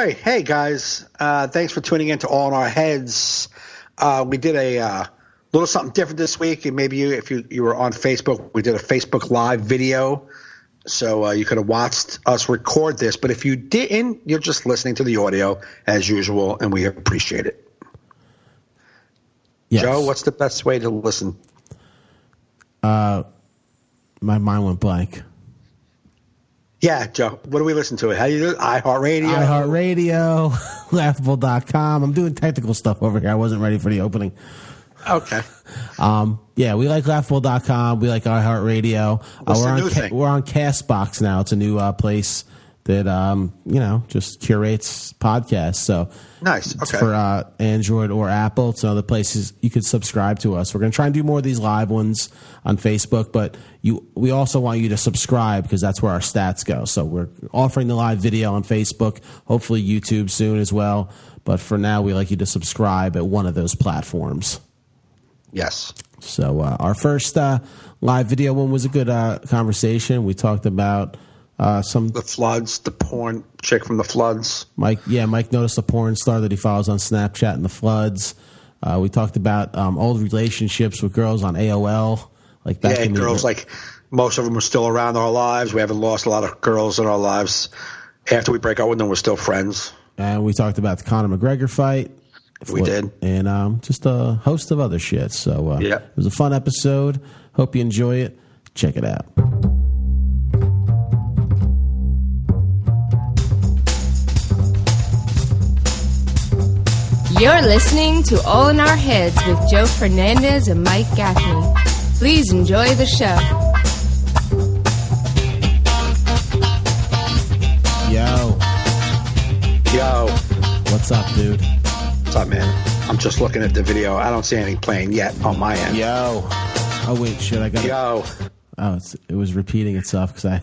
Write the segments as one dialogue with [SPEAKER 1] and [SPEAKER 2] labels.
[SPEAKER 1] right. Hey, guys. Thanks for tuning in to All in Our Heads. We did a little something different this week. And maybe if you were on Facebook, we did a Facebook Live video. So you could have watched us record this. But if you didn't, you're just listening to the audio as usual, and we appreciate it. Yes. Joe, what's the best way to listen?
[SPEAKER 2] My mind went blank.
[SPEAKER 1] Yeah, Joe. What do we listen to? How you do it?
[SPEAKER 2] iHeartRadio, Laughable.com. I'm doing technical stuff over here. I wasn't ready for the opening.
[SPEAKER 1] Okay.
[SPEAKER 2] Yeah, we like Laughable.com. We like iHeartRadio. We're on Castbox now. It's a new place that just curates podcasts. So
[SPEAKER 1] nice. Okay.
[SPEAKER 2] It's for Android or Apple. It's other places you could subscribe to us. We're going to try and do more of these live ones on Facebook, but we also want you to subscribe because that's where our stats go. So we're offering the live video on Facebook, hopefully YouTube soon as well. But for now, we like you to subscribe at one of those platforms.
[SPEAKER 1] Yes.
[SPEAKER 2] So our first live video one was a good conversation. We talked about the
[SPEAKER 1] Floods, the porn chick from the Floods.
[SPEAKER 2] Mike noticed a porn star that he follows on Snapchat and the Floods. We talked about old relationships with girls on AOL. Like back in
[SPEAKER 1] girls, like most of them are still around our lives. We haven't lost a lot of girls in our lives. After we break up with them, we're still friends.
[SPEAKER 2] And we talked about the Conor McGregor fight.
[SPEAKER 1] We did.
[SPEAKER 2] And just a host of other shit. So it was a fun episode. Hope you enjoy it. Check it out.
[SPEAKER 3] You're listening to All in Our Heads with Joe Fernandez and Mike Gaffney. Please enjoy the show.
[SPEAKER 1] Yo.
[SPEAKER 2] What's up, dude?
[SPEAKER 1] What's up, man? I'm just looking at the video. I don't see anything playing yet on my end.
[SPEAKER 2] Yo. Oh, wait, shit. I got
[SPEAKER 1] Yo.
[SPEAKER 2] Oh, it was repeating itself because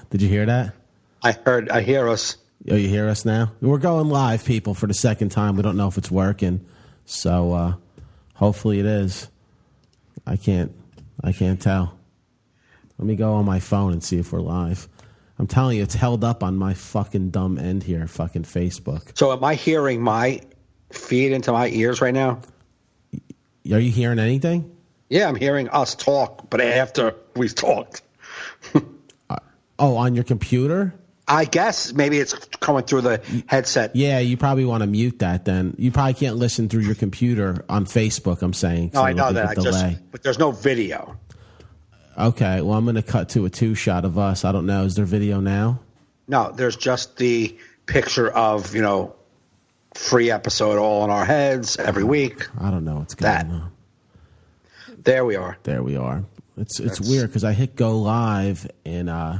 [SPEAKER 2] Did you hear that?
[SPEAKER 1] I hear us.
[SPEAKER 2] Oh, you hear us now? We're going live, people, for the second time. We don't know if it's working. So hopefully it is. I can't tell. Let me go on my phone and see if we're live. I'm telling you, it's held up on my fucking dumb end here, fucking Facebook.
[SPEAKER 1] So am I hearing my feed into my ears right now?
[SPEAKER 2] Are you hearing anything?
[SPEAKER 1] Yeah, I'm hearing us talk, but after we've talked.
[SPEAKER 2] On your computer?
[SPEAKER 1] I guess maybe it's coming through the headset.
[SPEAKER 2] Yeah, you probably want to mute that then. You probably can't listen through your computer on Facebook, I'm saying.
[SPEAKER 1] No, I know that. But there's no video.
[SPEAKER 2] Okay, well, I'm going to cut to a two-shot of us. I don't know. Is there video now?
[SPEAKER 1] No, there's just the picture of, free episode All in Our Heads every week.
[SPEAKER 2] I don't know what's going on.
[SPEAKER 1] There we are.
[SPEAKER 2] It's weird because I hit go live and...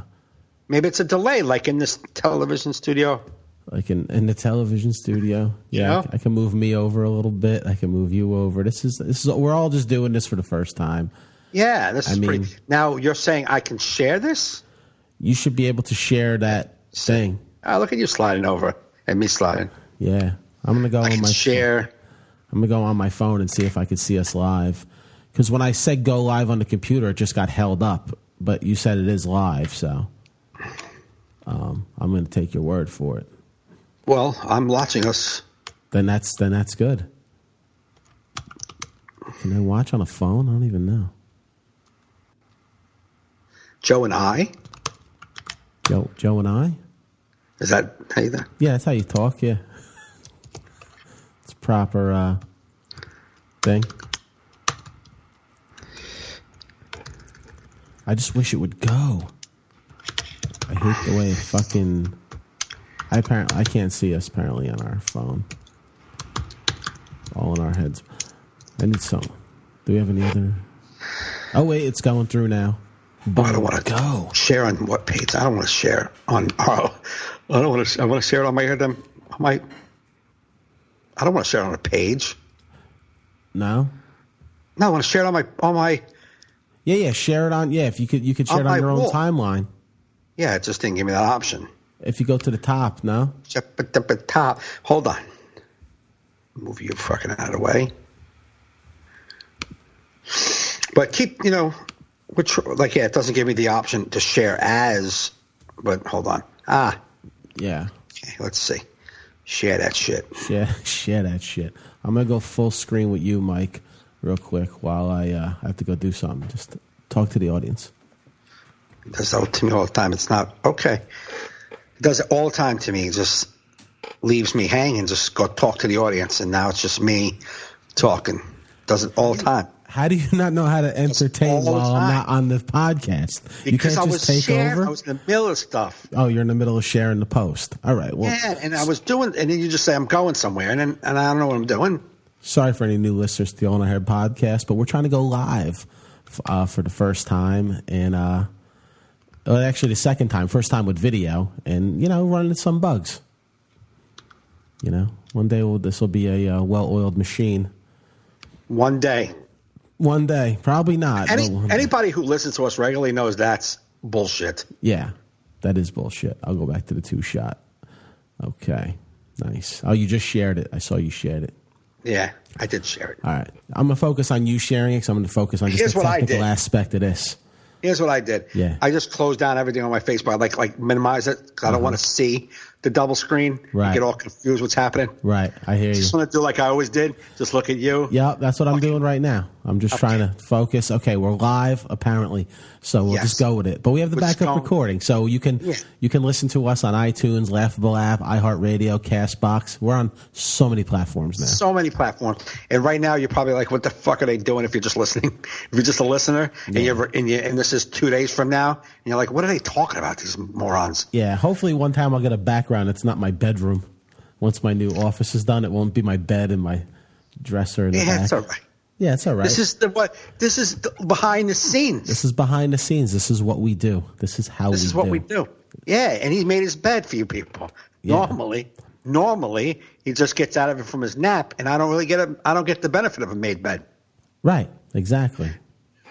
[SPEAKER 1] Maybe it's a delay, like in this television studio.
[SPEAKER 2] Like in the television studio. Yeah, I can move me over a little bit. I can move you over. This is. We're all just doing this for the first time.
[SPEAKER 1] Yeah, this is pretty. Now you're saying I can share this?
[SPEAKER 2] You should be able to share that thing.
[SPEAKER 1] Look at you sliding over and me sliding.
[SPEAKER 2] Yeah, I'm gonna go on my
[SPEAKER 1] share.
[SPEAKER 2] I'm gonna go on my phone and see if I can see us live. Because when I said go live on the computer, it just got held up. But you said it is live, so. I'm going to take your word for it.
[SPEAKER 1] Well, I'm watching us.
[SPEAKER 2] Then that's good. Can I watch on a phone? I don't even know.
[SPEAKER 1] Joe and I?
[SPEAKER 2] Joe and I?
[SPEAKER 1] Is that how you?
[SPEAKER 2] Yeah, that's how you talk, yeah. It's a proper thing. I just wish it would go. I hate the way it fucking... I can't see us apparently on our phone. All in our heads. I need some. Do we have any other... Oh, wait, it's going through now.
[SPEAKER 1] Oh, I don't want to go. Share on what page? I don't want to share on... I want to share it on my... I don't want to share it on a page.
[SPEAKER 2] No?
[SPEAKER 1] No, I want to share it on my...
[SPEAKER 2] Yeah, share it on... Yeah, if you could share it on your own timeline.
[SPEAKER 1] Yeah, it just didn't give me that option.
[SPEAKER 2] If you go to the top, no?
[SPEAKER 1] Top. Hold on. Move you fucking out of the way. But keep, it doesn't give me the option to share as, but hold on.
[SPEAKER 2] Yeah.
[SPEAKER 1] let's see. Share that shit.
[SPEAKER 2] Share that shit. I'm going to go full screen with you, Mike, real quick while I have to go do something. Just talk to the audience.
[SPEAKER 1] It does that to me all the time. It's not okay. It does it all the time to me. It just leaves me hanging. Just go talk to the audience, and now it's just me talking. It does it all the time.
[SPEAKER 2] How do you not know how to entertain while I'm not on the podcast?
[SPEAKER 1] Because
[SPEAKER 2] I was over?
[SPEAKER 1] I was in the middle of stuff.
[SPEAKER 2] Oh, you're in the middle of sharing the post. All right. Well,
[SPEAKER 1] yeah, and I was doing, and then you just say I'm going somewhere, and I don't know what I'm doing.
[SPEAKER 2] Sorry for any new listeners to the All in Our Head podcast, but we're trying to go live for the first time, and actually the second time, first time with video, and running into some bugs. One day this will be a well-oiled machine.
[SPEAKER 1] One day.
[SPEAKER 2] One day, probably not.
[SPEAKER 1] Anybody who listens to us regularly knows that's bullshit.
[SPEAKER 2] Yeah, that is bullshit. I'll go back to the 2-shot. Okay, nice. Oh, you just shared it. I saw you shared it.
[SPEAKER 1] Yeah, I did share it.
[SPEAKER 2] All right. I'm going to focus on you sharing it because I'm going to focus on just the technical aspect of this.
[SPEAKER 1] Here's what I did.
[SPEAKER 2] Yeah.
[SPEAKER 1] I just closed down everything on my Facebook. I like minimize it because I don't want to see the double screen.
[SPEAKER 2] Right.
[SPEAKER 1] You get all confused what's happening.
[SPEAKER 2] Right. I hear you.
[SPEAKER 1] Just want to do like I always did. Just look at you.
[SPEAKER 2] Yeah, that's what I'm doing right now. I'm just trying to focus. Okay, we're live apparently, so we'll just go with it. But we have the backup recording, so you can listen to us on iTunes, Laughable App, iHeartRadio, Castbox. We're on so many platforms now.
[SPEAKER 1] So many platforms, and right now you're probably like, "What the fuck are they doing?" If you're just listening, if you're just a listener, and this is 2 days from now, and you're like, "What are they talking about? These morons."
[SPEAKER 2] Yeah. Hopefully, one time I'll get a background. It's not my bedroom. Once my new office is done, it won't be my bed and my dresser in the back.
[SPEAKER 1] Yeah, it's all right.
[SPEAKER 2] Yeah, it's all right.
[SPEAKER 1] This is behind the scenes.
[SPEAKER 2] This is behind the scenes. This is what we do. This is how we do.
[SPEAKER 1] This is what we do. Yeah, and he made his bed for you people. Yeah. Normally, he just gets out of it from his nap, and I don't get the benefit of a made bed.
[SPEAKER 2] Right, exactly.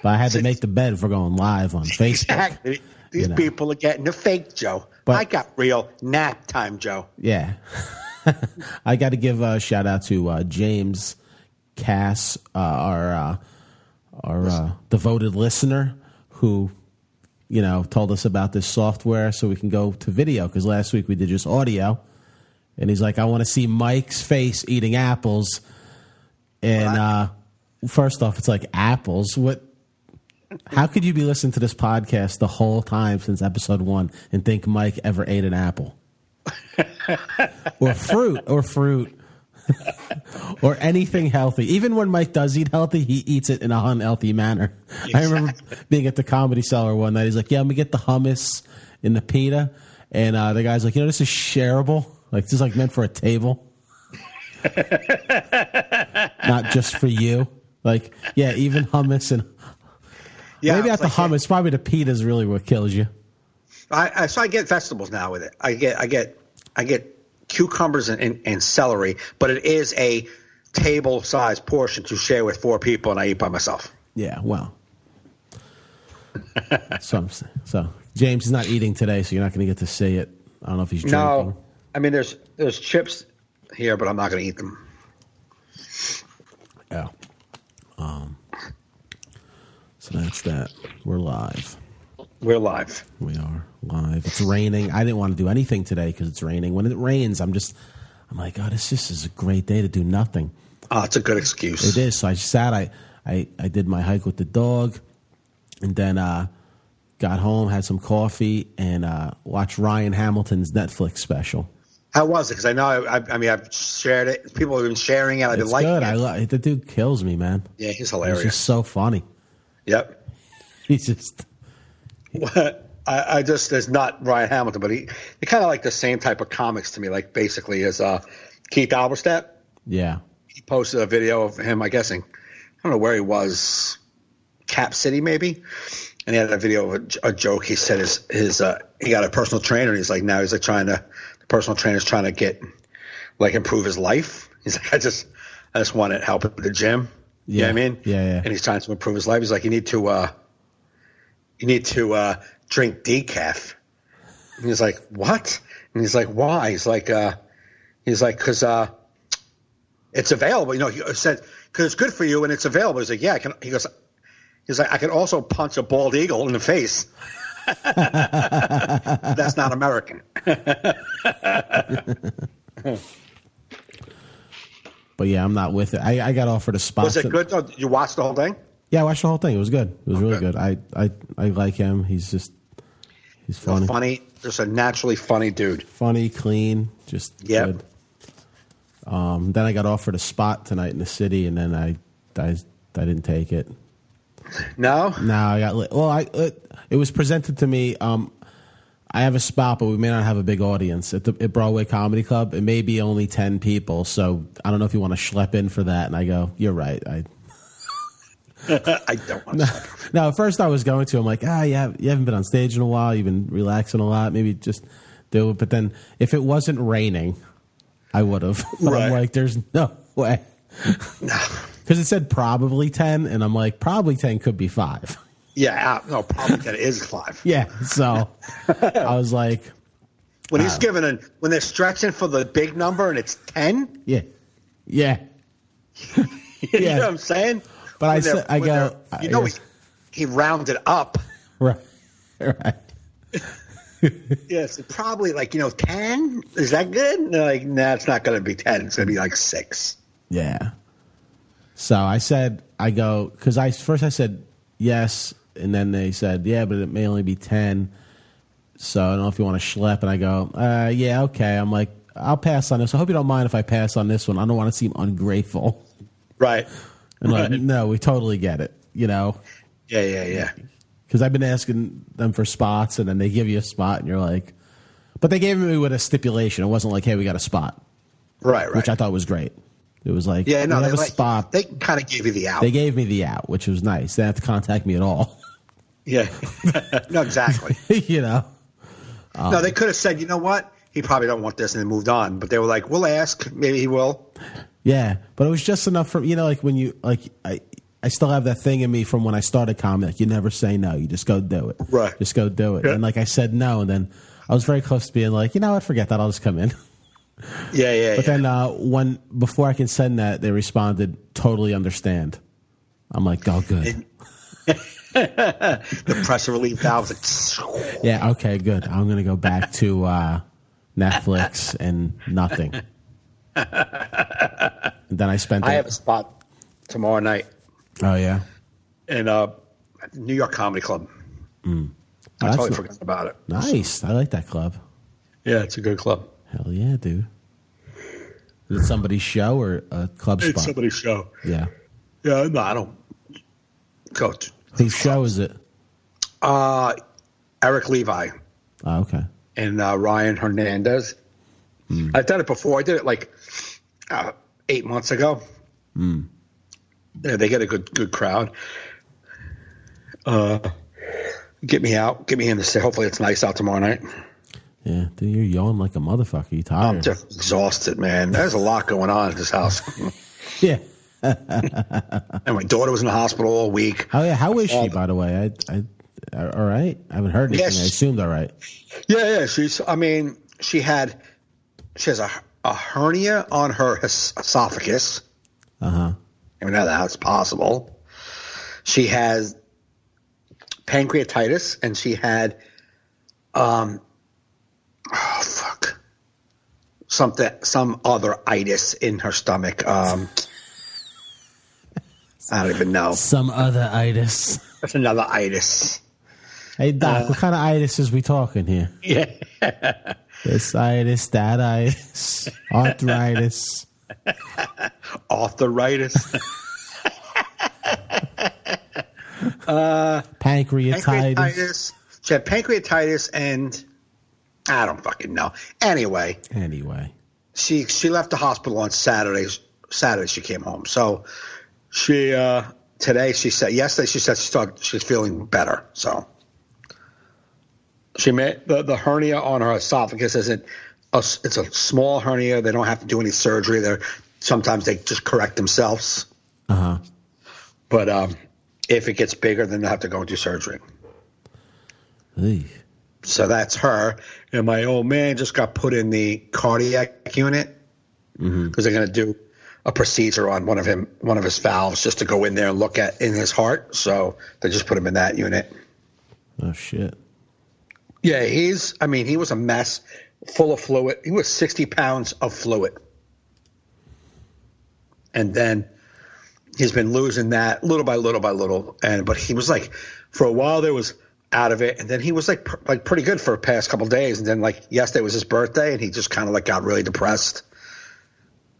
[SPEAKER 2] But I had to make the bed for going live on Facebook.
[SPEAKER 1] Exactly. These people are getting the fake Joe. But I got real nap time Joe.
[SPEAKER 2] Yeah. I got to give a shout out to James Cass, our devoted listener who, told us about this software so we can go to video, because last week we did just audio. And he's like, I want to see Mike's face eating apples. And first off, it's like, apples? What? How could you be listening to this podcast the whole time since episode 1 and think Mike ever ate an apple? or fruit. Or anything healthy. Even when Mike does eat healthy, he eats it in a unhealthy manner. Exactly. I remember being at the Comedy Cellar one night. He's like, yeah, I'm going to get the hummus and the pita. And the guy's like, this is shareable. Like, this is like meant for a table. Not just for you. Like, yeah, even hummus and... Yeah, maybe not the hummus. Probably the pita is really what kills you.
[SPEAKER 1] So I get vegetables now with it. I get cucumbers and celery, but it is a table-sized portion to share with 4 people, and I eat by myself.
[SPEAKER 2] Yeah, well. So James is not eating today, so you're not going to get to see it. I don't know if he's drinking.
[SPEAKER 1] No, I mean there's chips here, but I'm not going to eat them.
[SPEAKER 2] Yeah. So that's that. We're live.
[SPEAKER 1] We're live.
[SPEAKER 2] We are live. It's raining. I didn't want to do anything today because it's raining. When it rains, I'm like, oh, this is a great day to do nothing.
[SPEAKER 1] Oh, it's a good excuse.
[SPEAKER 2] It is. So I sat. I did my hike with the dog, and then got home, had some coffee, and watched Ryan Hamilton's Netflix special.
[SPEAKER 1] How was it? Because I know, I've shared it. People have been sharing it. I've been liking it.
[SPEAKER 2] The dude kills me, man.
[SPEAKER 1] Yeah, he's hilarious.
[SPEAKER 2] He's just so funny.
[SPEAKER 1] Yep.
[SPEAKER 2] He's just...
[SPEAKER 1] I just, there's not Ryan Hamilton, but he kind of like the same type of comics to me, like basically as Keith Alberstadt.
[SPEAKER 2] Yeah. He
[SPEAKER 1] posted a video of him, I guessing. I don't know where he was, Cap City maybe. And he had a video of a joke. He said he got a personal trainer, and he's like, now he's like the personal trainer's trying to get, like, improve his life. He's like, I just want to help at the gym.
[SPEAKER 2] Yeah.
[SPEAKER 1] You know what I mean?
[SPEAKER 2] Yeah.
[SPEAKER 1] And he's trying to improve his life. He's like, you need to drink decaf. And he's like, what? And he's like, why? He's like, because it's available. He said, because it's good for you and it's available. He's like, yeah, I can. He's like, I can also punch a bald eagle in the face. That's not American.
[SPEAKER 2] But yeah, I'm not with it. I got offered a spot.
[SPEAKER 1] Was it good though? Did you watch the whole thing?
[SPEAKER 2] Yeah, I watched the whole thing. It was good. It was really good. I like him. He's funny.
[SPEAKER 1] Funny. Just a naturally funny dude.
[SPEAKER 2] Funny, clean, just good. Then I got offered a spot tonight in the city, and then I didn't take it.
[SPEAKER 1] No,
[SPEAKER 2] I got it was presented to me. I have a spot, but we may not have a big audience at Broadway Comedy Club. It may be only 10 people, so I don't know if you want to schlep in for that. And I go, you're right. I
[SPEAKER 1] don't want to.
[SPEAKER 2] No, at first I was going to. I'm like, you haven't been on stage in a while. You've been relaxing a lot. Maybe just do it. But then if it wasn't raining, I would have. Right. I'm like, there's no way.
[SPEAKER 1] No.
[SPEAKER 2] Because it said probably 10, and I'm like, probably 10 could be 5.
[SPEAKER 1] Yeah, no, probably 10 is 5.
[SPEAKER 2] Yeah, so I was like.
[SPEAKER 1] When he's when they're stretching for the big number and it's 10?
[SPEAKER 2] Yeah. You
[SPEAKER 1] know what I'm saying?
[SPEAKER 2] But
[SPEAKER 1] he rounded up.
[SPEAKER 2] Right.
[SPEAKER 1] Yes, probably 10? Is that good? And they're like, nah, it's not going to be 10. It's going to be like 6.
[SPEAKER 2] Yeah. So I said, because first I said yes, and then they said, yeah, but it may only be 10. So I don't know if you want to schlep. And I go, yeah, okay. I'm like, I'll pass on this. I hope you don't mind if I pass on this one. I don't want to seem ungrateful.
[SPEAKER 1] Right.
[SPEAKER 2] And like, no, we totally get it,
[SPEAKER 1] Yeah.
[SPEAKER 2] Because I've been asking them for spots, and then they give you a spot, and you're like, but they gave me with a stipulation. It wasn't like, hey, we got a spot.
[SPEAKER 1] Right.
[SPEAKER 2] Which I thought was great. It was like,
[SPEAKER 1] we have a
[SPEAKER 2] spot.
[SPEAKER 1] They kind of gave you the out.
[SPEAKER 2] They gave me the out, which was nice. They didn't have to contact me at all.
[SPEAKER 1] Yeah. No, exactly.
[SPEAKER 2] No,
[SPEAKER 1] they could have said, you know what? He probably don't want this, and then moved on. But they were like, we'll ask. Maybe he will.
[SPEAKER 2] Yeah, but it was just enough for, like when you, I still have that thing in me from when I started comedy. Like, you never say no. You just go do it.
[SPEAKER 1] Right.
[SPEAKER 2] Just go do it. Yeah. And I said no, and then I was very close to being like, you know what? Forget that. I'll just come in.
[SPEAKER 1] Yeah.
[SPEAKER 2] But then before I can send that, they responded, totally understand. I'm like, oh, good.
[SPEAKER 1] The pressure relief valve.
[SPEAKER 2] Yeah, okay, good. I'm going to go back to Netflix and nothing. And then I
[SPEAKER 1] have a spot tomorrow night.
[SPEAKER 2] Oh, yeah?
[SPEAKER 1] In New York Comedy Club. I totally forgot about it.
[SPEAKER 2] Nice. I like that club.
[SPEAKER 1] Yeah, it's a good club.
[SPEAKER 2] Hell yeah, dude. Is it somebody's show or a club spot?
[SPEAKER 1] It's somebody's show.
[SPEAKER 2] Yeah.
[SPEAKER 1] Yeah, no, I don't go to.
[SPEAKER 2] Whose show is it?
[SPEAKER 1] Eric Levi.
[SPEAKER 2] Oh, okay.
[SPEAKER 1] And Ryan Hernandez. I've done it before. I did it 8 months ago. Yeah, they get a good crowd. Get me out. Get me in to say. Hopefully it's nice out tomorrow night.
[SPEAKER 2] Yeah, dude, you're yawning like a motherfucker. You tired?
[SPEAKER 1] I'm just exhausted, man. There's a lot going on at this house.
[SPEAKER 2] Yeah.
[SPEAKER 1] And my daughter was in the hospital all week.
[SPEAKER 2] Oh yeah, how is she, by the way? I all right? I haven't heard anything. I assumed all right.
[SPEAKER 1] Yeah. She has a hernia on her esophagus.
[SPEAKER 2] Uh-huh.
[SPEAKER 1] I mean, that's possible. She has pancreatitis, and she had some other itis in her stomach. I don't even know.
[SPEAKER 2] Some other itis.
[SPEAKER 1] That's another itis.
[SPEAKER 2] Hey, Doc, what kind of itis is we talking here?
[SPEAKER 1] Yeah.
[SPEAKER 2] This itis, that itis, arthritis.
[SPEAKER 1] Arthritis.
[SPEAKER 2] Pancreatitis.
[SPEAKER 1] She had pancreatitis, and I don't fucking know. Anyway, she left the hospital on Saturday. Saturday she came home. So yesterday she said she's feeling better. So she made the hernia on her esophagus isn't. It's a small hernia. They don't have to do any surgery. Sometimes they just correct themselves.
[SPEAKER 2] Uh-huh.
[SPEAKER 1] But if it gets bigger, then they'll have to go and do surgery.
[SPEAKER 2] Hey.
[SPEAKER 1] So that's her. And my old man just got put in the cardiac unit because they're going to do a procedure on one of his valves just to go in there and look at in his heart. So they just put him in that unit.
[SPEAKER 2] Oh shit.
[SPEAKER 1] Yeah, he was a mess full of fluid. He was 60 pounds of fluid. And then he's been losing that little by little by little. But he was like, for a while there was out of it. And then he was like pretty good for the past couple of days. And then like yesterday was his birthday and he just kind of like got really depressed.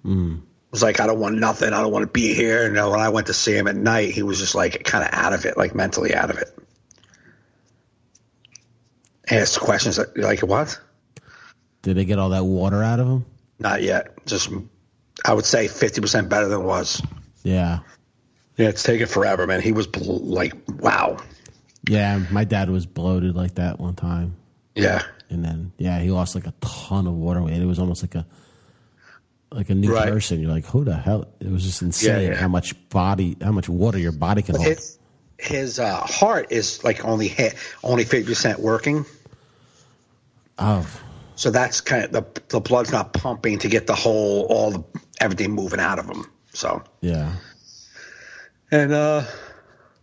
[SPEAKER 1] It was like, I don't want nothing. I don't want to be here. And when I went to see him at night, he was just like kind of out of it, like mentally out of it. Asked questions like, what?
[SPEAKER 2] Did they get all that water out of him?
[SPEAKER 1] Not yet. Just, I would say 50% better than it was.
[SPEAKER 2] Yeah.
[SPEAKER 1] Yeah, it's taken forever, man. He was like, wow.
[SPEAKER 2] Yeah, my dad was bloated like that one time.
[SPEAKER 1] Yeah.
[SPEAKER 2] And then, he lost like a ton of water weight. It was almost like a new person. You're like, who the hell? It was just insane how much water your body can hold.
[SPEAKER 1] His heart is like only 50% working.
[SPEAKER 2] Oh.
[SPEAKER 1] So that's kind of the blood's not pumping to get everything moving out of him. So
[SPEAKER 2] yeah,
[SPEAKER 1] and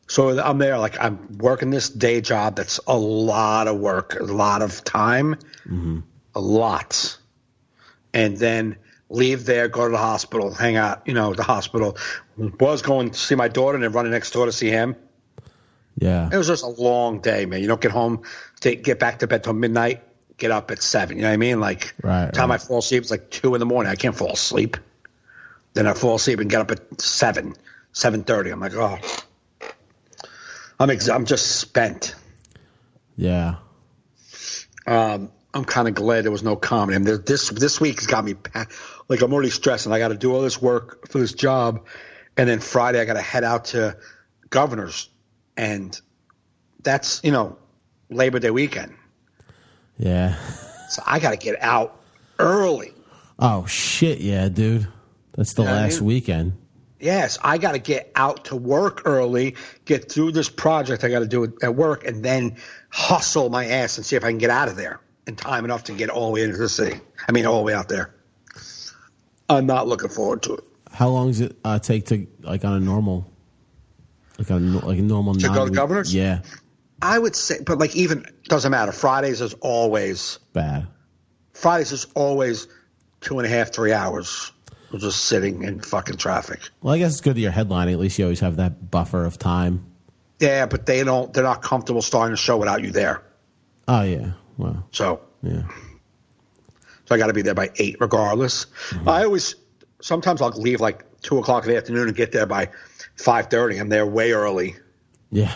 [SPEAKER 1] so I'm there, like I'm working this day job that's a lot of work, a lot of time, a lot, and then leave there, go to the hospital, hang out. The hospital was going to see my daughter and then running next door to see him.
[SPEAKER 2] Yeah,
[SPEAKER 1] it was just a long day, man. You don't get home, get back to bed till midnight. Get up at 7. You know what I mean? Like, time I fall asleep, it's like 2 in the morning. I can't fall asleep. Then I fall asleep and get up at 7:30. I'm like, oh, I'm just spent.
[SPEAKER 2] Yeah.
[SPEAKER 1] I'm kind of glad there was no comedy. And this week has got me like I'm already stressing. I got to do all this work for this job, and then Friday I got to head out to Governor's, and that's Labor Day weekend.
[SPEAKER 2] Yeah.
[SPEAKER 1] So I got to get out early.
[SPEAKER 2] Oh, shit, yeah, dude. That's the last weekend.
[SPEAKER 1] Yes, I got to get out to work early, get through this project I got to do at work, and then hustle my ass and see if I can get out of there in time enough to get all the way into the city. I mean, all the way out there. I'm not looking forward to it.
[SPEAKER 2] How long does it take to, like, on a normal, like a normal
[SPEAKER 1] to go to Governor's?
[SPEAKER 2] Yeah.
[SPEAKER 1] I would say, but like even doesn't matter. Fridays is always
[SPEAKER 2] bad.
[SPEAKER 1] Fridays is always 2.5, 3 hours of just sitting in fucking traffic.
[SPEAKER 2] Well, I guess it's good that you're headlining. At least you always have that buffer of time.
[SPEAKER 1] Yeah, but they're not comfortable starting the show without you there.
[SPEAKER 2] Oh yeah, well.
[SPEAKER 1] So
[SPEAKER 2] yeah.
[SPEAKER 1] So I got to be there by 8 regardless. Sometimes I'll leave like 2:00 in the afternoon and get there by 5:30. I'm there way early.
[SPEAKER 2] Yeah.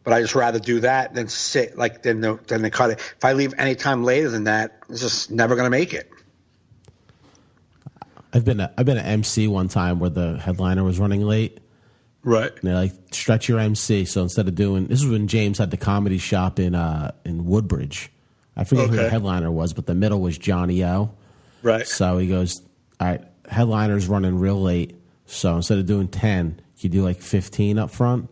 [SPEAKER 1] But I just rather do that than sit than they cut it. If I leave any time later than that, it's just never going to make it.
[SPEAKER 2] I've been an MC one time where the headliner was running late.
[SPEAKER 1] Right.
[SPEAKER 2] And they're like, stretch your MC. So instead of this is when James had the comedy shop in Woodbridge. I forget who the headliner was, but the middle was Johnny O.
[SPEAKER 1] Right.
[SPEAKER 2] So he goes, all right, headliner's running real late. So instead of doing 10, you do like 15 up front.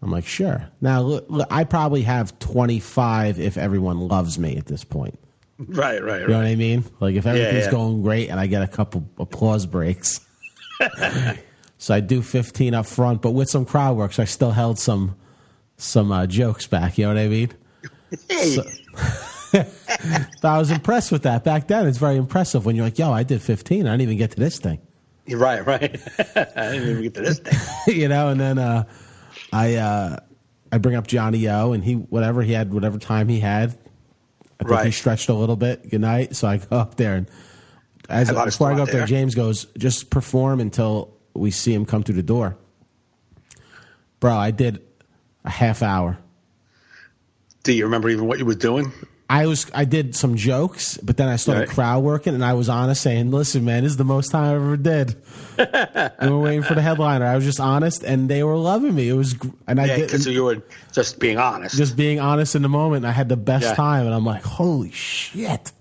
[SPEAKER 2] I'm like, sure. Now, look, I probably have 25 if everyone loves me at this point.
[SPEAKER 1] Right.
[SPEAKER 2] You know what I mean? Like, if everything's going great and I get a couple applause breaks. So I do 15 up front, but with some crowd work, so I still held some jokes back. You know what I mean?
[SPEAKER 1] Hey.
[SPEAKER 2] So I was impressed with that back then. It's very impressive when you're like, yo, I did 15. I didn't even get to this thing.
[SPEAKER 1] You're right. I didn't even get to this thing.
[SPEAKER 2] And then I bring up Johnny O, and he had whatever time he had. I think he stretched a little bit. Good night. So I go up there, and before I go up there, James goes, just perform until we see him come through the door. Bro, I did a half hour.
[SPEAKER 1] Do you remember even what you were doing?
[SPEAKER 2] I did some jokes, but then I started crowd working, and I was honest, saying, "Listen, man, this is the most time I ever did." And we're waiting for the headliner. I was just honest, and they were loving me. It was, and I did.
[SPEAKER 1] So you were just being honest,
[SPEAKER 2] in the moment. I had the best time, and I'm like, "Holy shit!"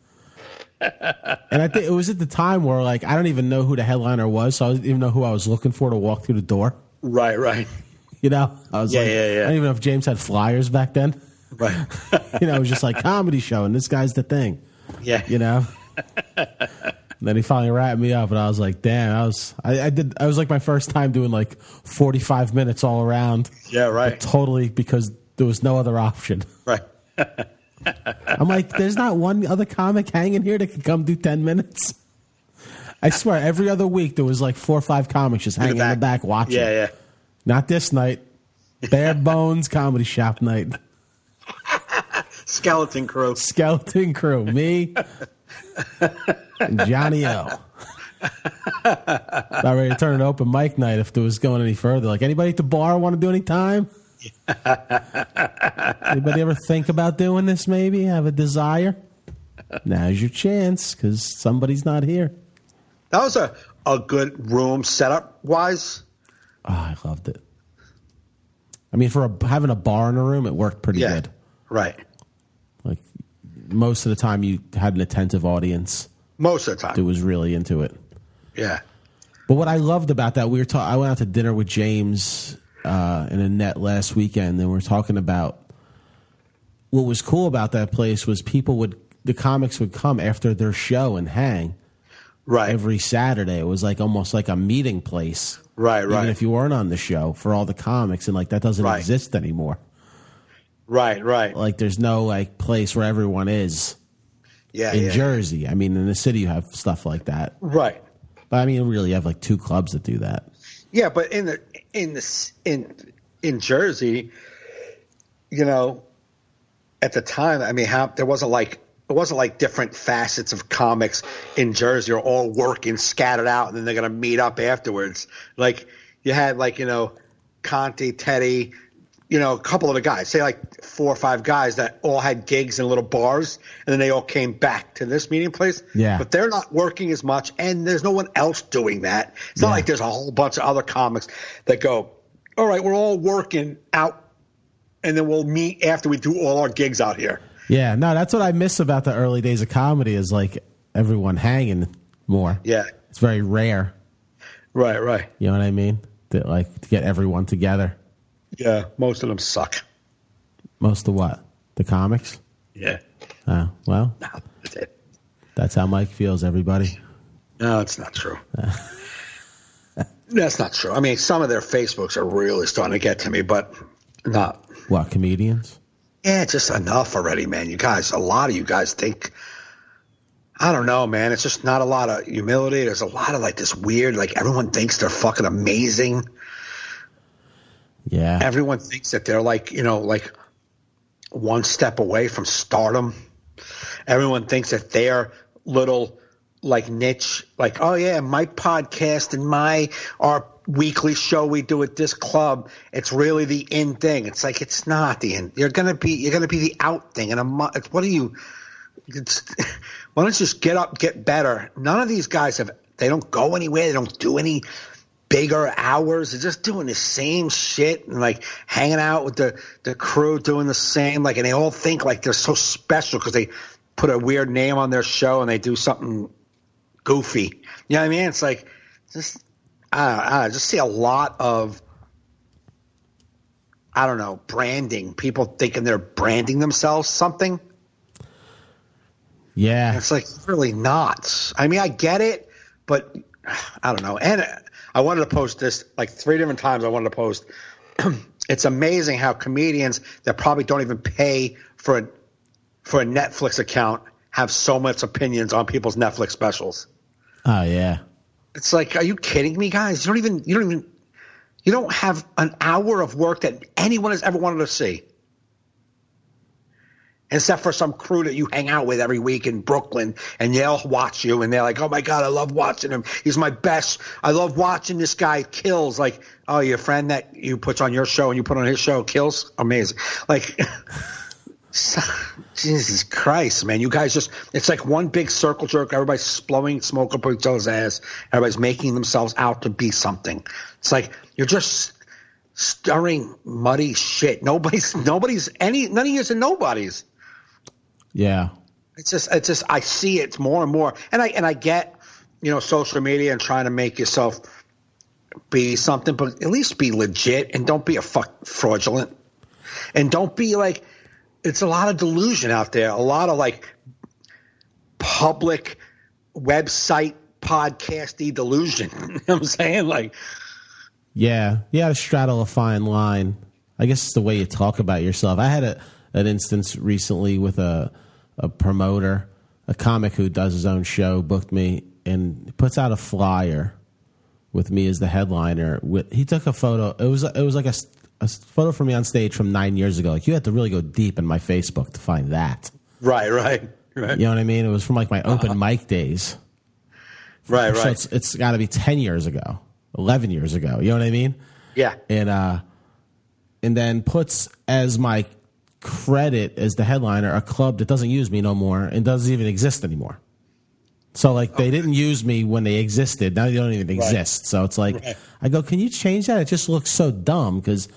[SPEAKER 2] And I think it was at the time where, like, I don't even know who the headliner was, so I didn't even know who I was looking for to walk through the door.
[SPEAKER 1] Right.
[SPEAKER 2] I was I don't even know if James had flyers back then.
[SPEAKER 1] Right.
[SPEAKER 2] It was just like comedy show, and this guy's the thing.
[SPEAKER 1] Yeah.
[SPEAKER 2] And then he finally wrapped me up, and I was like, damn, I was like my first time doing like 45 minutes all around.
[SPEAKER 1] Yeah, right.
[SPEAKER 2] Totally, because there was no other option.
[SPEAKER 1] Right.
[SPEAKER 2] I'm like, there's not one other comic hanging here that can come do 10 minutes. I swear, every other week there was like 4 or 5 comics just hanging in the back watching.
[SPEAKER 1] Yeah.
[SPEAKER 2] Not this night. Bare bones comedy shop night.
[SPEAKER 1] Skeleton crew.
[SPEAKER 2] Skeleton crew. Me and Johnny O. About ready to turn it open mic night if there was going any further. Like, anybody at the bar want to do any time? Anybody ever think about doing this maybe? Have a desire? Now's your chance because somebody's not here.
[SPEAKER 1] That was a good room setup-wise.
[SPEAKER 2] Oh, I loved it. I mean, for having a bar in a room, it worked pretty good.
[SPEAKER 1] Right.
[SPEAKER 2] Like, most of the time you had an attentive audience.
[SPEAKER 1] Most of the time.
[SPEAKER 2] That was really into it.
[SPEAKER 1] Yeah.
[SPEAKER 2] But what I loved about that, I went out to dinner with James and Annette last weekend, and we were talking about what was cool about that place was the comics would come after their show and hang.
[SPEAKER 1] Right.
[SPEAKER 2] Every Saturday. It was like almost like a meeting place.
[SPEAKER 1] Right.
[SPEAKER 2] Even if you weren't on the show for all the comics, and like that doesn't exist anymore.
[SPEAKER 1] Right.
[SPEAKER 2] Like there's no like place where everyone is.
[SPEAKER 1] Yeah.
[SPEAKER 2] In Jersey. I mean, in the city you have stuff like that.
[SPEAKER 1] Right.
[SPEAKER 2] But I mean, really, you have like 2 clubs that do that.
[SPEAKER 1] Yeah, but in Jersey, you know, at the time, I mean, it wasn't like different facets of comics in Jersey are all working scattered out, and then they're gonna meet up afterwards. Like you had Conti, Teddy, a couple of the guys, say like 4 or 5 guys that all had gigs in little bars, and then they all came back to this meeting place.
[SPEAKER 2] Yeah.
[SPEAKER 1] But they're not working as much, and there's no one else doing that. It's not like there's a whole bunch of other comics that go, all right, we're all working out, and then we'll meet after we do all our gigs out here.
[SPEAKER 2] Yeah, no, that's what I miss about the early days of comedy is like everyone hanging more.
[SPEAKER 1] Yeah.
[SPEAKER 2] It's very rare.
[SPEAKER 1] Right.
[SPEAKER 2] You know what I mean? To get everyone together.
[SPEAKER 1] Yeah, most of them suck.
[SPEAKER 2] Most of what? The comics?
[SPEAKER 1] Yeah.
[SPEAKER 2] Oh, well.
[SPEAKER 1] No, that's it.
[SPEAKER 2] That's how Mike feels, everybody.
[SPEAKER 1] No, it's not true. That's not true. I mean, some of their Facebooks are really starting to get to me, but not.
[SPEAKER 2] What, comedians?
[SPEAKER 1] Yeah, just enough already, man. You guys, a lot of you guys think, I don't know, man. It's just not a lot of humility. There's a lot of like this weird, like everyone thinks they're fucking amazing.
[SPEAKER 2] Yeah.
[SPEAKER 1] Everyone thinks that they're like, like one step away from stardom. Everyone thinks that their little like niche, like, oh yeah, my podcast and our weekly show we do at this club, it's really the in thing. It's like, it's not the in. You're gonna be the out thing. And why don't you just get up, get better? None of these guys they don't go anywhere. They don't do any bigger hours. They're just doing the same shit and like hanging out with the crew doing the same, like, and they all think like they're so special because they put a weird name on their show and they do something goofy. You know what I mean? It's like just I just see a lot of, I don't know, branding. People thinking they're branding themselves something.
[SPEAKER 2] Yeah.
[SPEAKER 1] And it's like really not. I mean, I get it, but I don't know. And I wanted to post this like 3 different times. I wanted to post. It's amazing how comedians that probably don't even pay for a Netflix account have so much opinions on people's Netflix specials.
[SPEAKER 2] Oh yeah.
[SPEAKER 1] It's like, are you kidding me, guys? You don't have an hour of work that anyone has ever wanted to see. Except for some crew that you hang out with every week in Brooklyn, and they'll watch you, and they're like, oh, my God, I love watching him. He's my best. I love watching this guy kills. Like, oh, your friend that you put on your show and you put on his show kills? Amazing. Like, Jesus Christ, man. You guys it's like one big circle jerk. Everybody's blowing smoke up each other's ass. Everybody's making themselves out to be something. It's like you're just stirring muddy shit. None of you are nobodies.
[SPEAKER 2] Yeah.
[SPEAKER 1] It's just I see it more and more. And I get, social media and trying to make yourself be something, but at least be legit and don't be fraudulent. And don't be like, it's a lot of delusion out there. A lot of like public website podcasty delusion. You know what I'm saying? Like,
[SPEAKER 2] yeah, you got to straddle a fine line. I guess it's the way you talk about yourself. I had an instance recently with a promoter, a comic who does his own show, booked me and puts out a flyer with me as the headliner. He took a photo. It was like a photo from me on stage from 9 years ago. Like, you had to really go deep in my Facebook to find that.
[SPEAKER 1] Right.
[SPEAKER 2] You know what I mean? It was from like my open mic days.
[SPEAKER 1] Right.
[SPEAKER 2] So it's got to be 10 years ago, 11 years ago. You know what I mean?
[SPEAKER 1] Yeah.
[SPEAKER 2] And then puts as my credit as the headliner a club that doesn't use me no more and doesn't even exist anymore. So like they didn't use me when they existed. Now they don't even exist. So it's like, I go, can you change that? It just looks so dumb because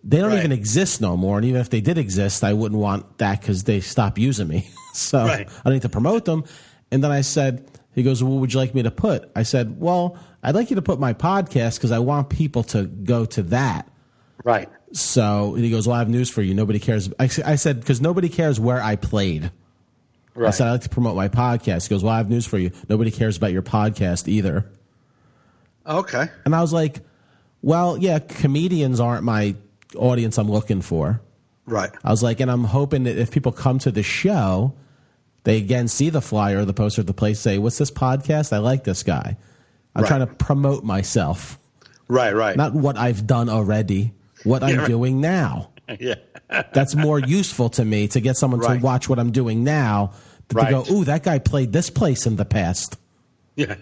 [SPEAKER 2] they don't even exist no more. And even if they did exist, I wouldn't want that because they stopped using me. So I don't need to promote them. And then I said, he goes, well, what would you like me to put? I said, well, I'd like you to put my podcast because I want people to go to that.
[SPEAKER 1] Right.
[SPEAKER 2] So he goes, well, I have news for you. Nobody cares. I said, because nobody cares where I played. Right. I said, I'd like to promote my podcast. He goes, well, I have news for you. Nobody cares about your podcast either.
[SPEAKER 1] Okay.
[SPEAKER 2] And I was like, well, yeah, comedians aren't my audience I'm looking for.
[SPEAKER 1] Right.
[SPEAKER 2] I was like, and I'm hoping that if people come to the show, they again see the flyer or the poster at the place, say, what's this podcast? I like this guy. I'm trying to promote myself.
[SPEAKER 1] Right.
[SPEAKER 2] Not what I've done already, what I'm doing now.
[SPEAKER 1] Yeah.
[SPEAKER 2] That's more useful to me to get someone to watch what I'm doing now than to go, ooh, that guy played this place in the past.
[SPEAKER 1] Yeah.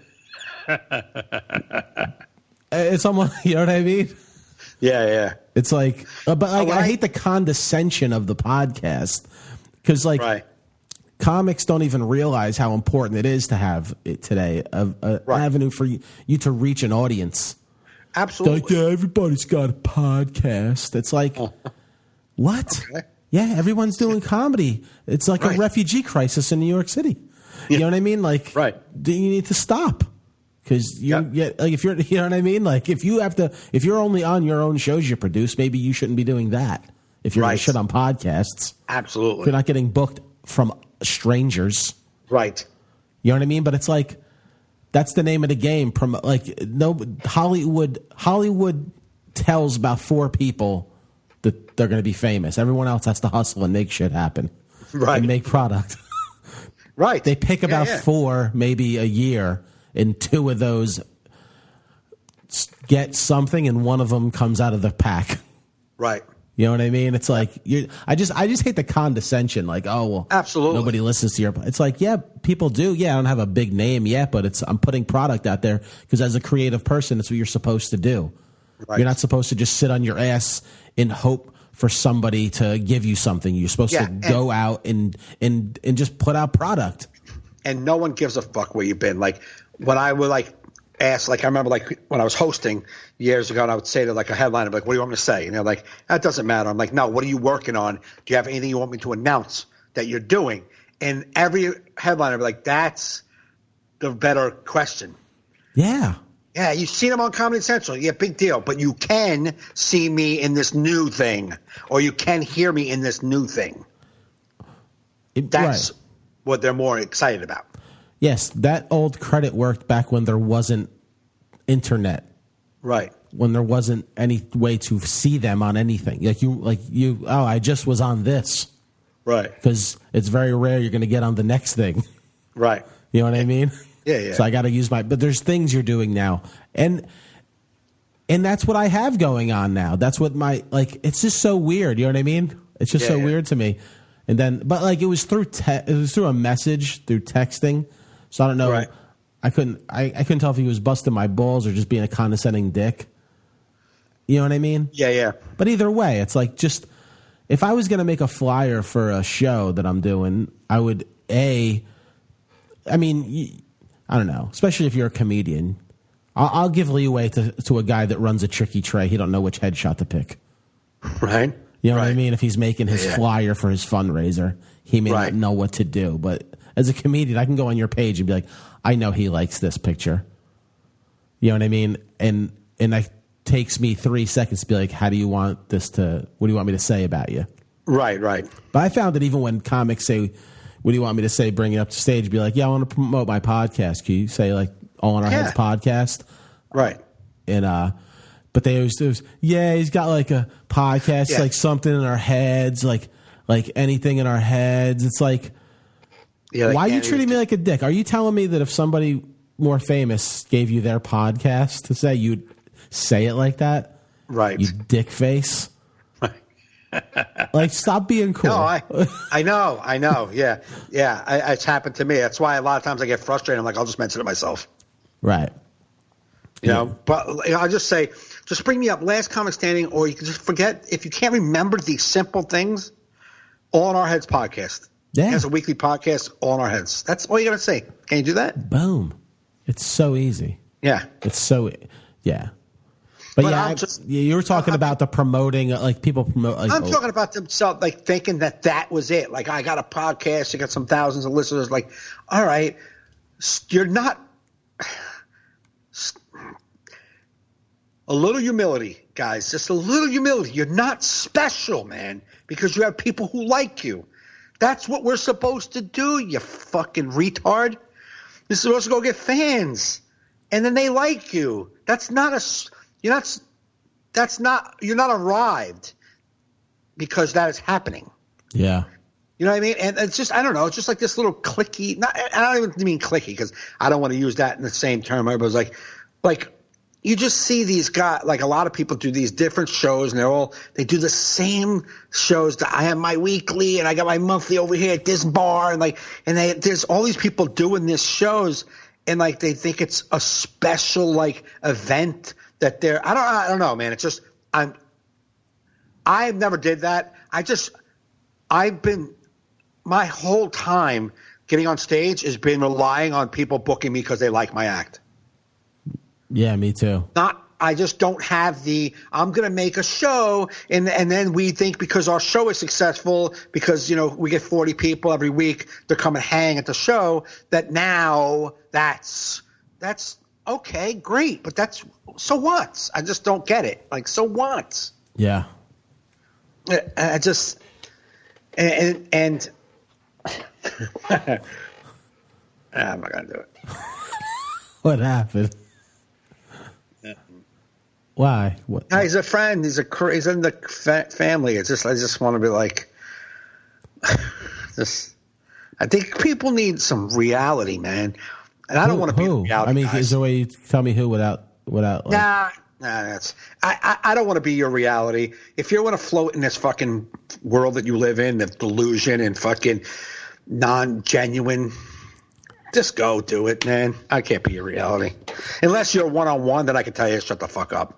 [SPEAKER 2] It's almost, you know what I mean?
[SPEAKER 1] Yeah.
[SPEAKER 2] It's like, but I hate the condescension of the podcast because like comics don't even realize how important it is to have it today, an avenue for you to reach an audience.
[SPEAKER 1] Absolutely.
[SPEAKER 2] Like, yeah, everybody's got a podcast. It's like, what? Okay. Yeah, everyone's doing comedy. It's like a refugee crisis in New York City. You know what I mean? Like, do you need to stop? Because like if you're, you know what I mean? Like if you're only on your own shows you produce, maybe you shouldn't be doing that. If you're shit on podcasts,
[SPEAKER 1] absolutely.
[SPEAKER 2] If you're not getting booked from strangers,
[SPEAKER 1] right?
[SPEAKER 2] You know what I mean? But it's like that's the name of the game. Like Hollywood tells about 4 people that they're going to be famous. Everyone else has to hustle and make shit happen, and make product.
[SPEAKER 1] Right?
[SPEAKER 2] They pick about 4 maybe a year. And 2 of those get something, and one of them comes out of the pack. Right. You know what I mean? It's like I just hate the condescension. Like, oh well, absolutely. Nobody listens to your. It's like, yeah, people do. Yeah, I don't have a big name yet, but I'm putting product out there because as a creative person, that's what you're supposed to do. Right. You're not supposed to just sit on your ass and hope for somebody to give you something. You're supposed to go out and just put out product.
[SPEAKER 1] And no one gives a fuck where you've been. Like. When I would ask, I remember when I was hosting years ago, and I would say to a headliner, what do you want me to say? And they're like, that doesn't matter. I'm like, no, what are you working on? Do you have anything you want me to announce that you're doing? And every headliner would be like, that's the better question.
[SPEAKER 2] Yeah.
[SPEAKER 1] Yeah, you've seen them on Comedy Central. Yeah, big deal. But you can see me in this new thing, or you can hear me in this new thing. That's what they're more excited about.
[SPEAKER 2] Yes, that old credit worked back when there wasn't internet.
[SPEAKER 1] Right.
[SPEAKER 2] When there wasn't any way to see them on anything. I just was on this.
[SPEAKER 1] Right.
[SPEAKER 2] Because it's very rare you're going to get on the next thing.
[SPEAKER 1] Right.
[SPEAKER 2] You know what I mean?
[SPEAKER 1] Yeah.
[SPEAKER 2] So I got to use but there's things you're doing now. And that's what I have going on now. That's what it's just so weird. You know what I mean? It's just weird to me. And then, but it was through a message, through texting. So I don't know. Right. I couldn't tell if he was busting my balls or just being a condescending dick. You know what I mean?
[SPEAKER 1] Yeah.
[SPEAKER 2] But either way, it's like just if I was going to make a flyer for a show that I'm doing, I would I don't know. Especially if you're a comedian, I'll give leeway to a guy that runs a tricky tray. He don't know which headshot to pick.
[SPEAKER 1] Right.
[SPEAKER 2] You know what I mean? If he's making his flyer for his fundraiser, he may not know what to do, but. As a comedian, I can go on your page and be like, I know he likes this picture. You know what I mean? And it takes me 3 seconds to be like, what do you want me to say about you?
[SPEAKER 1] Right.
[SPEAKER 2] But I found that even when comics say, what do you want me to say, bring it up to stage, be like, yeah, I want to promote my podcast. Can you say All in Our Heads podcast?
[SPEAKER 1] Right.
[SPEAKER 2] And, but they always he's got a podcast, something in our heads. like anything in our heads. It's like,
[SPEAKER 1] Yeah,
[SPEAKER 2] why are you treating me like a dick? Are you telling me that if somebody more famous gave you their podcast to say, you'd say it like that?
[SPEAKER 1] Right.
[SPEAKER 2] You dick face. Like, stop being cool.
[SPEAKER 1] No, I know. Yeah. It's happened to me. That's why a lot of times I get frustrated. I'm like, I'll just mention it myself.
[SPEAKER 2] Right.
[SPEAKER 1] You know, but I'll just say, just bring me up last comic standing, or you can just forget. If you can't remember these simple things, All in Our Heads podcast.
[SPEAKER 2] Yeah.
[SPEAKER 1] It has a weekly podcast, All in Our Heads. That's all you got to say. Can you do that?
[SPEAKER 2] Boom. It's so easy.
[SPEAKER 1] Yeah.
[SPEAKER 2] It's so, yeah. But yeah, you were talking about the promoting, like people promote. Like,
[SPEAKER 1] I'm talking about themselves, like thinking that was it. Like, I got a podcast, you got some thousands of listeners. Like, all right, you're not. A little humility, guys. Just a little humility. You're not special, man, because you have people who like you. That's what we're supposed to do, you fucking retard. You're supposed to go get fans, and then they like you. That's not a. You're not arrived because that is happening.
[SPEAKER 2] Yeah.
[SPEAKER 1] You know what I mean? And it's just, I don't know. It's just like this little clicky. I don't even mean clicky because I don't want to use that in the same term. Everybody's like you just see these guys, like a lot of people do these different shows and they do the same shows. I have my weekly and I got my monthly over here at this bar there's all these people doing these shows and like they think it's a special like event that they're, I don't know, man. It's just, I've never did that. I've been, my whole time getting on stage has been relying on people booking me because they like my act.
[SPEAKER 2] Yeah, me too.
[SPEAKER 1] I just don't have I'm going to make a show and then we think because our show is successful because, you know, we get 40 people every week to come and hang at the show that now that's okay, great. But so what? I just don't get it. Like, so what?
[SPEAKER 2] Yeah.
[SPEAKER 1] I just, and I'm not going to do it.
[SPEAKER 2] What happened? Why? What?
[SPEAKER 1] He's a friend. He's in the family. I just want to be like, I think people need some reality, man. And I don't want to be a reality.
[SPEAKER 2] I mean,
[SPEAKER 1] guys.
[SPEAKER 2] is there a way you tell me who without? Like,
[SPEAKER 1] Nah. That's I don't want to be your reality. If you want to float in this fucking world that you live in, the delusion and fucking non-genuine, just go do it, man. I can't be your reality unless you're one-on-one. Then I can tell you, shut the fuck up.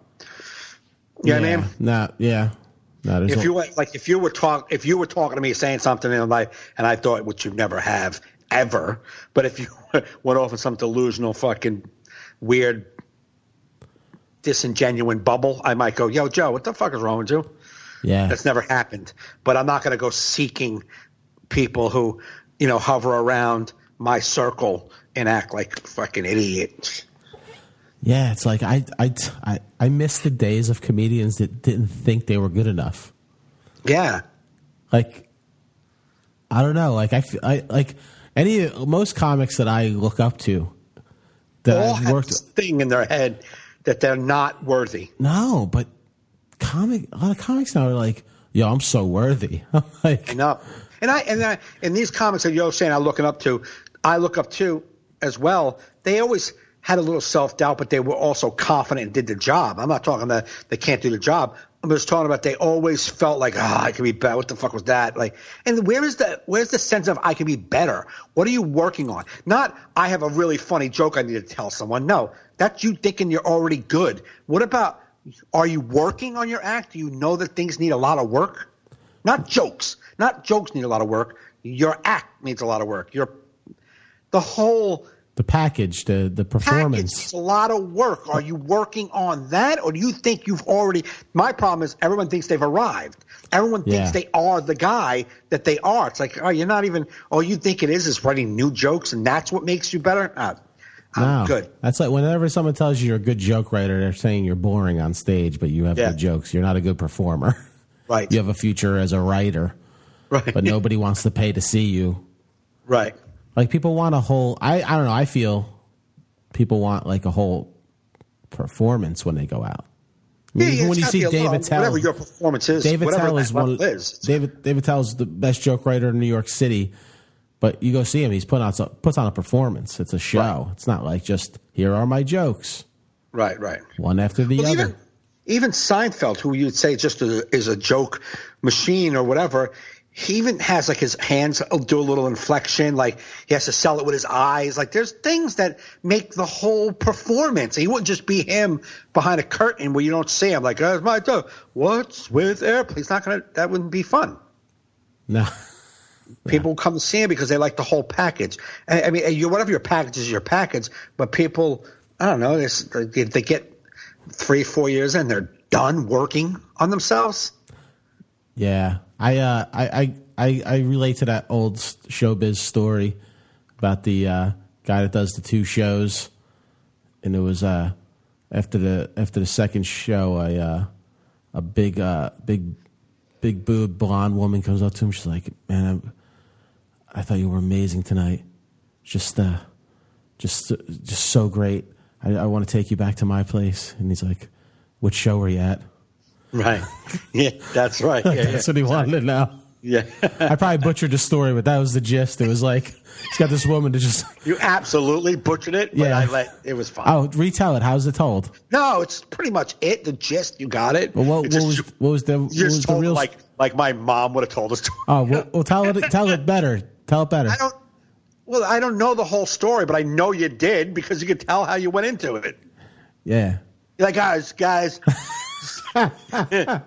[SPEAKER 1] You know what I mean? If you were talking to me saying something in life, and I thought, which you never have ever, but if you went off in some delusional fucking weird disingenuine bubble, I might go, yo, Joe, what the fuck is wrong with you?
[SPEAKER 2] Yeah.
[SPEAKER 1] That's never happened. But I'm not going to go seeking people who, you know, hover around my circle and act like fucking idiots.
[SPEAKER 2] Yeah, it's like I miss the days of comedians that didn't think they were good enough.
[SPEAKER 1] Yeah.
[SPEAKER 2] Like, I don't know. Like, most comics that I look up to that
[SPEAKER 1] all
[SPEAKER 2] I've
[SPEAKER 1] have
[SPEAKER 2] worked
[SPEAKER 1] this thing in their head that they're not worthy.
[SPEAKER 2] No, but a lot of comics now are like, yo, I'm so worthy. I'm like,
[SPEAKER 1] I know. And these comics that you're saying I look up to as well. They always had a little self-doubt, but they were also confident and did the job. I'm not talking that they can't do the job. I'm just talking about they always felt like, I could be better. What the fuck was that? Like, and where's the sense of I can be better? What are you working on? Not I have a really funny joke I need to tell someone. No, that's you thinking you're already good. What about, are you working on your act? Do you know that things need a lot of work? Not jokes. Not jokes need a lot of work. Your act needs a lot of work.
[SPEAKER 2] The package, the performance.
[SPEAKER 1] It's a lot of work. Are you working on that, or do you think you've already? My problem is everyone thinks they've arrived. Everyone thinks they are the guy that they are. It's like, you're not even. All you think it is writing new jokes, and that's what makes you better. I'm good.
[SPEAKER 2] That's like whenever someone tells you you're a good joke writer, they're saying you're boring on stage, but you have good jokes. You're not a good performer.
[SPEAKER 1] Right.
[SPEAKER 2] You have a future as a writer.
[SPEAKER 1] Right.
[SPEAKER 2] But nobody wants to pay to see you.
[SPEAKER 1] Right.
[SPEAKER 2] Like people want a whole. I don't know. I feel people want like a whole performance when they go out. I mean,
[SPEAKER 1] Yeah,
[SPEAKER 2] even when you
[SPEAKER 1] it's
[SPEAKER 2] see
[SPEAKER 1] gotta be
[SPEAKER 2] Dave
[SPEAKER 1] alone,
[SPEAKER 2] Attell,
[SPEAKER 1] whatever your performance is,
[SPEAKER 2] Dave
[SPEAKER 1] whatever
[SPEAKER 2] Attell
[SPEAKER 1] that
[SPEAKER 2] is one.
[SPEAKER 1] level is.
[SPEAKER 2] David Attell is the best joke writer in New York City. But you go see him; he's puts on a performance. It's a show. Right. It's not like just here are my jokes.
[SPEAKER 1] Right.
[SPEAKER 2] One after the other.
[SPEAKER 1] Even Seinfeld, who you'd say just is a joke machine or whatever, he even has like his hands do a little inflection, like he has to sell it with his eyes. Like there's things that make the whole performance. He wouldn't just be him behind a curtain where you don't see him. Like, that's my joke. What's with airplanes? He's not gonna. That wouldn't be fun.
[SPEAKER 2] No.
[SPEAKER 1] People come to see him because they like the whole package. I mean, whatever your package is, your package. But people, I don't know, they get 3-4 years in, they're done working on themselves.
[SPEAKER 2] Yeah, I relate to that old showbiz story about the guy that does the 2 shows, and it was after the second show, a big boob blonde woman comes up to him. She's like, "Man, I thought you were amazing tonight. Just so great. I want to take you back to my place." And he's like, "What show were you at?"
[SPEAKER 1] Right. Yeah, that's right. Yeah,
[SPEAKER 2] that's what he wanted to know.
[SPEAKER 1] Yeah.
[SPEAKER 2] I probably butchered the story, but that was the gist. It was like he's got this woman to just.
[SPEAKER 1] You absolutely butchered it, but
[SPEAKER 2] yeah.
[SPEAKER 1] It was fine.
[SPEAKER 2] Oh, retell it. How's it told?
[SPEAKER 1] No, it's pretty much it. The gist, you got it.
[SPEAKER 2] Well, what was the real?
[SPEAKER 1] Like my mom would have told us.
[SPEAKER 2] Oh, well, tell it better. Tell it better.
[SPEAKER 1] I don't know the whole story, but I know you did because you could tell how you went into it.
[SPEAKER 2] Yeah.
[SPEAKER 1] You're like, guys,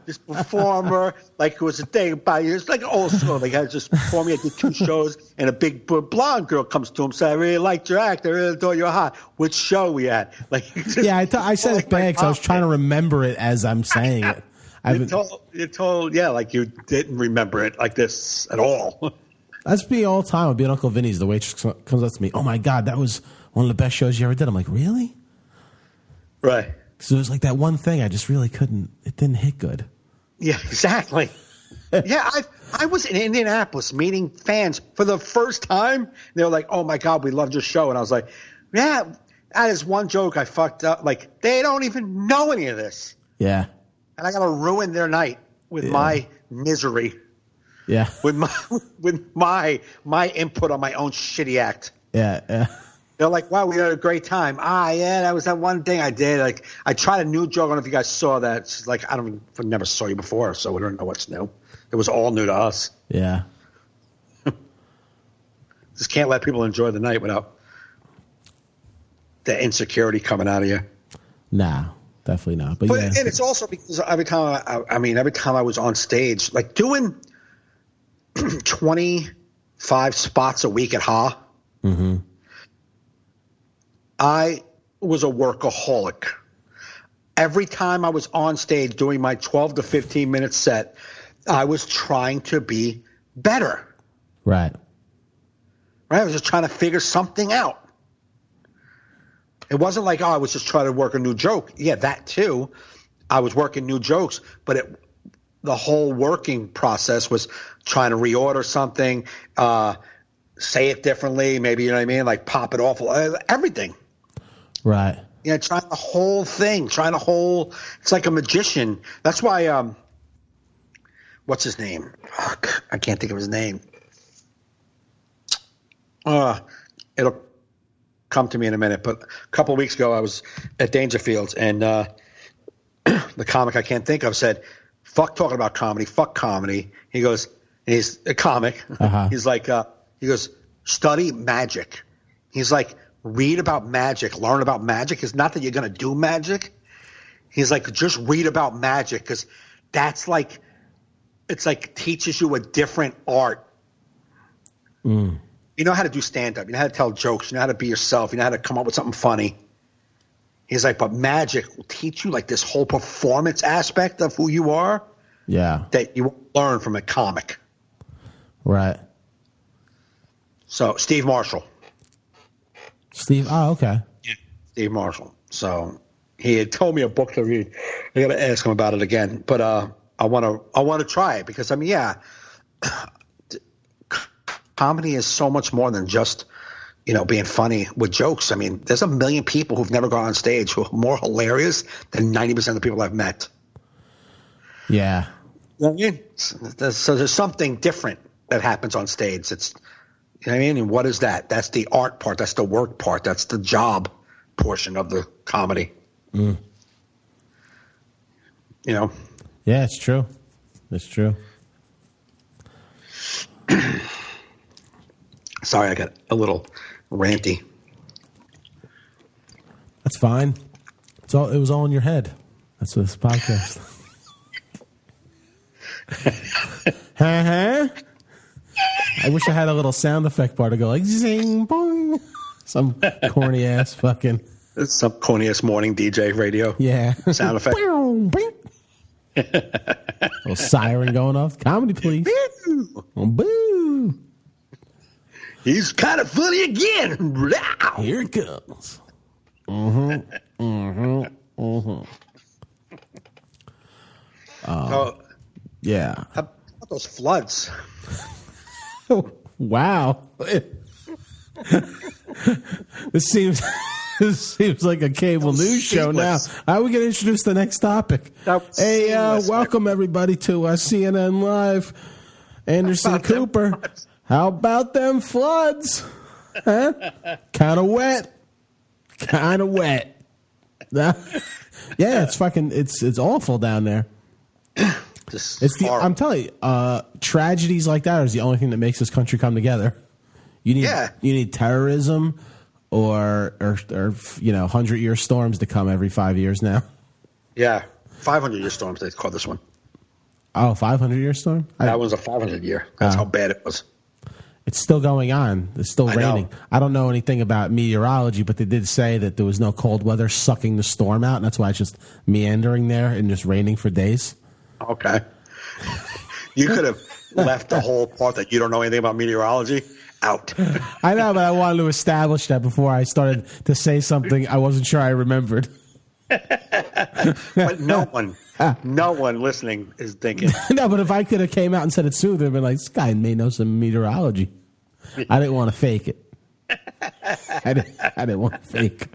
[SPEAKER 1] this performer, like it was a thing about you. It's like old school. Like I was just performing at the 2 shows, and a big blonde girl comes to him and says, "I really liked your act. I really thought you were hot. Which show we at?" Like,
[SPEAKER 2] yeah, I said it bad because I was trying to remember it as I'm saying it.
[SPEAKER 1] You told, like you didn't remember it like this at all.
[SPEAKER 2] That's me all the time. I'll be at Uncle Vinny's. The waitress comes up to me. "Oh my God, that was one of the best shows you ever did." I'm like, "Really?"
[SPEAKER 1] Right.
[SPEAKER 2] So it was like that one thing I just really couldn't. It didn't hit good.
[SPEAKER 1] Yeah, exactly. Yeah, I was in Indianapolis meeting fans for the first time. They were like, "Oh my God, we loved your show," and I was like, "Yeah, that is one joke I fucked up. Like they don't even know any of this."
[SPEAKER 2] Yeah.
[SPEAKER 1] And I got to ruin their night with my misery.
[SPEAKER 2] Yeah.
[SPEAKER 1] With my input on my own shitty act.
[SPEAKER 2] Yeah.
[SPEAKER 1] They're like, "Wow, we had a great time." Yeah, that was that one thing I did. Like, I tried a new joke. I don't know if you guys saw that. It's like, I never saw you before, so we don't know what's new. It was all new to us.
[SPEAKER 2] Yeah.
[SPEAKER 1] Just can't let people enjoy the night without the insecurity coming out of you.
[SPEAKER 2] Nah, definitely not. But yeah.
[SPEAKER 1] And it's also because every time I was on stage, like doing 25 spots a week at Ha.
[SPEAKER 2] Mm-hmm.
[SPEAKER 1] I was a workaholic. Every time I was on stage doing my 12 to 15 minute set, I was trying to be better.
[SPEAKER 2] Right.
[SPEAKER 1] I was just trying to figure something out. It wasn't like, I was just trying to work a new joke. Yeah, that too. I was working new jokes, but the whole working process was trying to reorder something, say it differently, maybe, you know what I mean? Like pop it off, everything.
[SPEAKER 2] Right.
[SPEAKER 1] Yeah, trying the whole thing, it's like a magician. That's why, what's his name? Fuck, I can't think of his name. It'll come to me in a minute, but a couple of weeks ago I was at Dangerfields, and the comic I can't think of said, "Fuck talking about comedy, fuck comedy." He goes, and he's a comic.
[SPEAKER 2] Uh-huh.
[SPEAKER 1] He's like, he goes, "Study magic." He's like, read about magic, learn about magic. It's not that you're going to do magic. He's like, just read about magic, because that's like, it's like teaches you a different art.
[SPEAKER 2] Mm.
[SPEAKER 1] You know how to do stand-up. You know how to tell jokes. You know how to be yourself. You know how to come up with something funny. He's like, but magic will teach you like this whole performance aspect of who you are.
[SPEAKER 2] Yeah.
[SPEAKER 1] That you won't learn from a comic.
[SPEAKER 2] Right.
[SPEAKER 1] So Steve Marshall.
[SPEAKER 2] Oh, okay.
[SPEAKER 1] Yeah. Steve Marshall. So he had told me a book to read. I got to ask him about it again. But I want to try it because, I mean, yeah, comedy is so much more than just, being funny with jokes. I mean, there's a million people who've never gone on stage who are more hilarious than 90% of the people I've met.
[SPEAKER 2] Yeah.
[SPEAKER 1] You know what I mean? So there's something different that happens on stage. It's, you know what I mean? And what is that? That's the art part. That's the work part. That's the job portion of the comedy.
[SPEAKER 2] Mm.
[SPEAKER 1] You know?
[SPEAKER 2] Yeah, it's true. It's true.
[SPEAKER 1] Sorry, I got a little ranty.
[SPEAKER 2] That's fine. It was all in your head. That's what this podcast. I wish I had a little sound effect bar to go like zing boing. Some corny ass fucking.
[SPEAKER 1] It's some corny ass morning DJ radio.
[SPEAKER 2] Yeah.
[SPEAKER 1] Sound effect.
[SPEAKER 2] Little siren going off. Comedy, please. Oh, boo.
[SPEAKER 1] He's kind of funny again.
[SPEAKER 2] Here it goes. Mm-hmm. Mm-hmm. Mm-hmm. Yeah.
[SPEAKER 1] How about those floods?
[SPEAKER 2] Wow. This seems like a cable news show now. How are we going to introduce the next topic? Hey, welcome everybody to CNN Live. Anderson Cooper. How about them floods? Huh? Kind of wet. Kind of wet. Yeah, it's fucking. It's awful down there. I'm telling you, tragedies like that is the only thing that makes this country come together. You need terrorism or 100-year storms to come every 5 years now.
[SPEAKER 1] Yeah, 500-year storms. They call this one.
[SPEAKER 2] Oh, 500-year storm.
[SPEAKER 1] That was a 500-year. That's how bad it was.
[SPEAKER 2] It's still going on. It's still raining. I don't know anything about meteorology, but they did say that there was no cold weather sucking the storm out, and that's why it's just meandering there and just raining for days.
[SPEAKER 1] Okay. You could have left the whole part that you don't know anything about meteorology out.
[SPEAKER 2] I know, but I wanted to establish that before I started to say something I wasn't sure I remembered.
[SPEAKER 1] But no one listening is thinking.
[SPEAKER 2] No, but if I could have came out and said it sooner, they'd been like, this guy may know some meteorology. I didn't want to fake it. I didn't want to fake.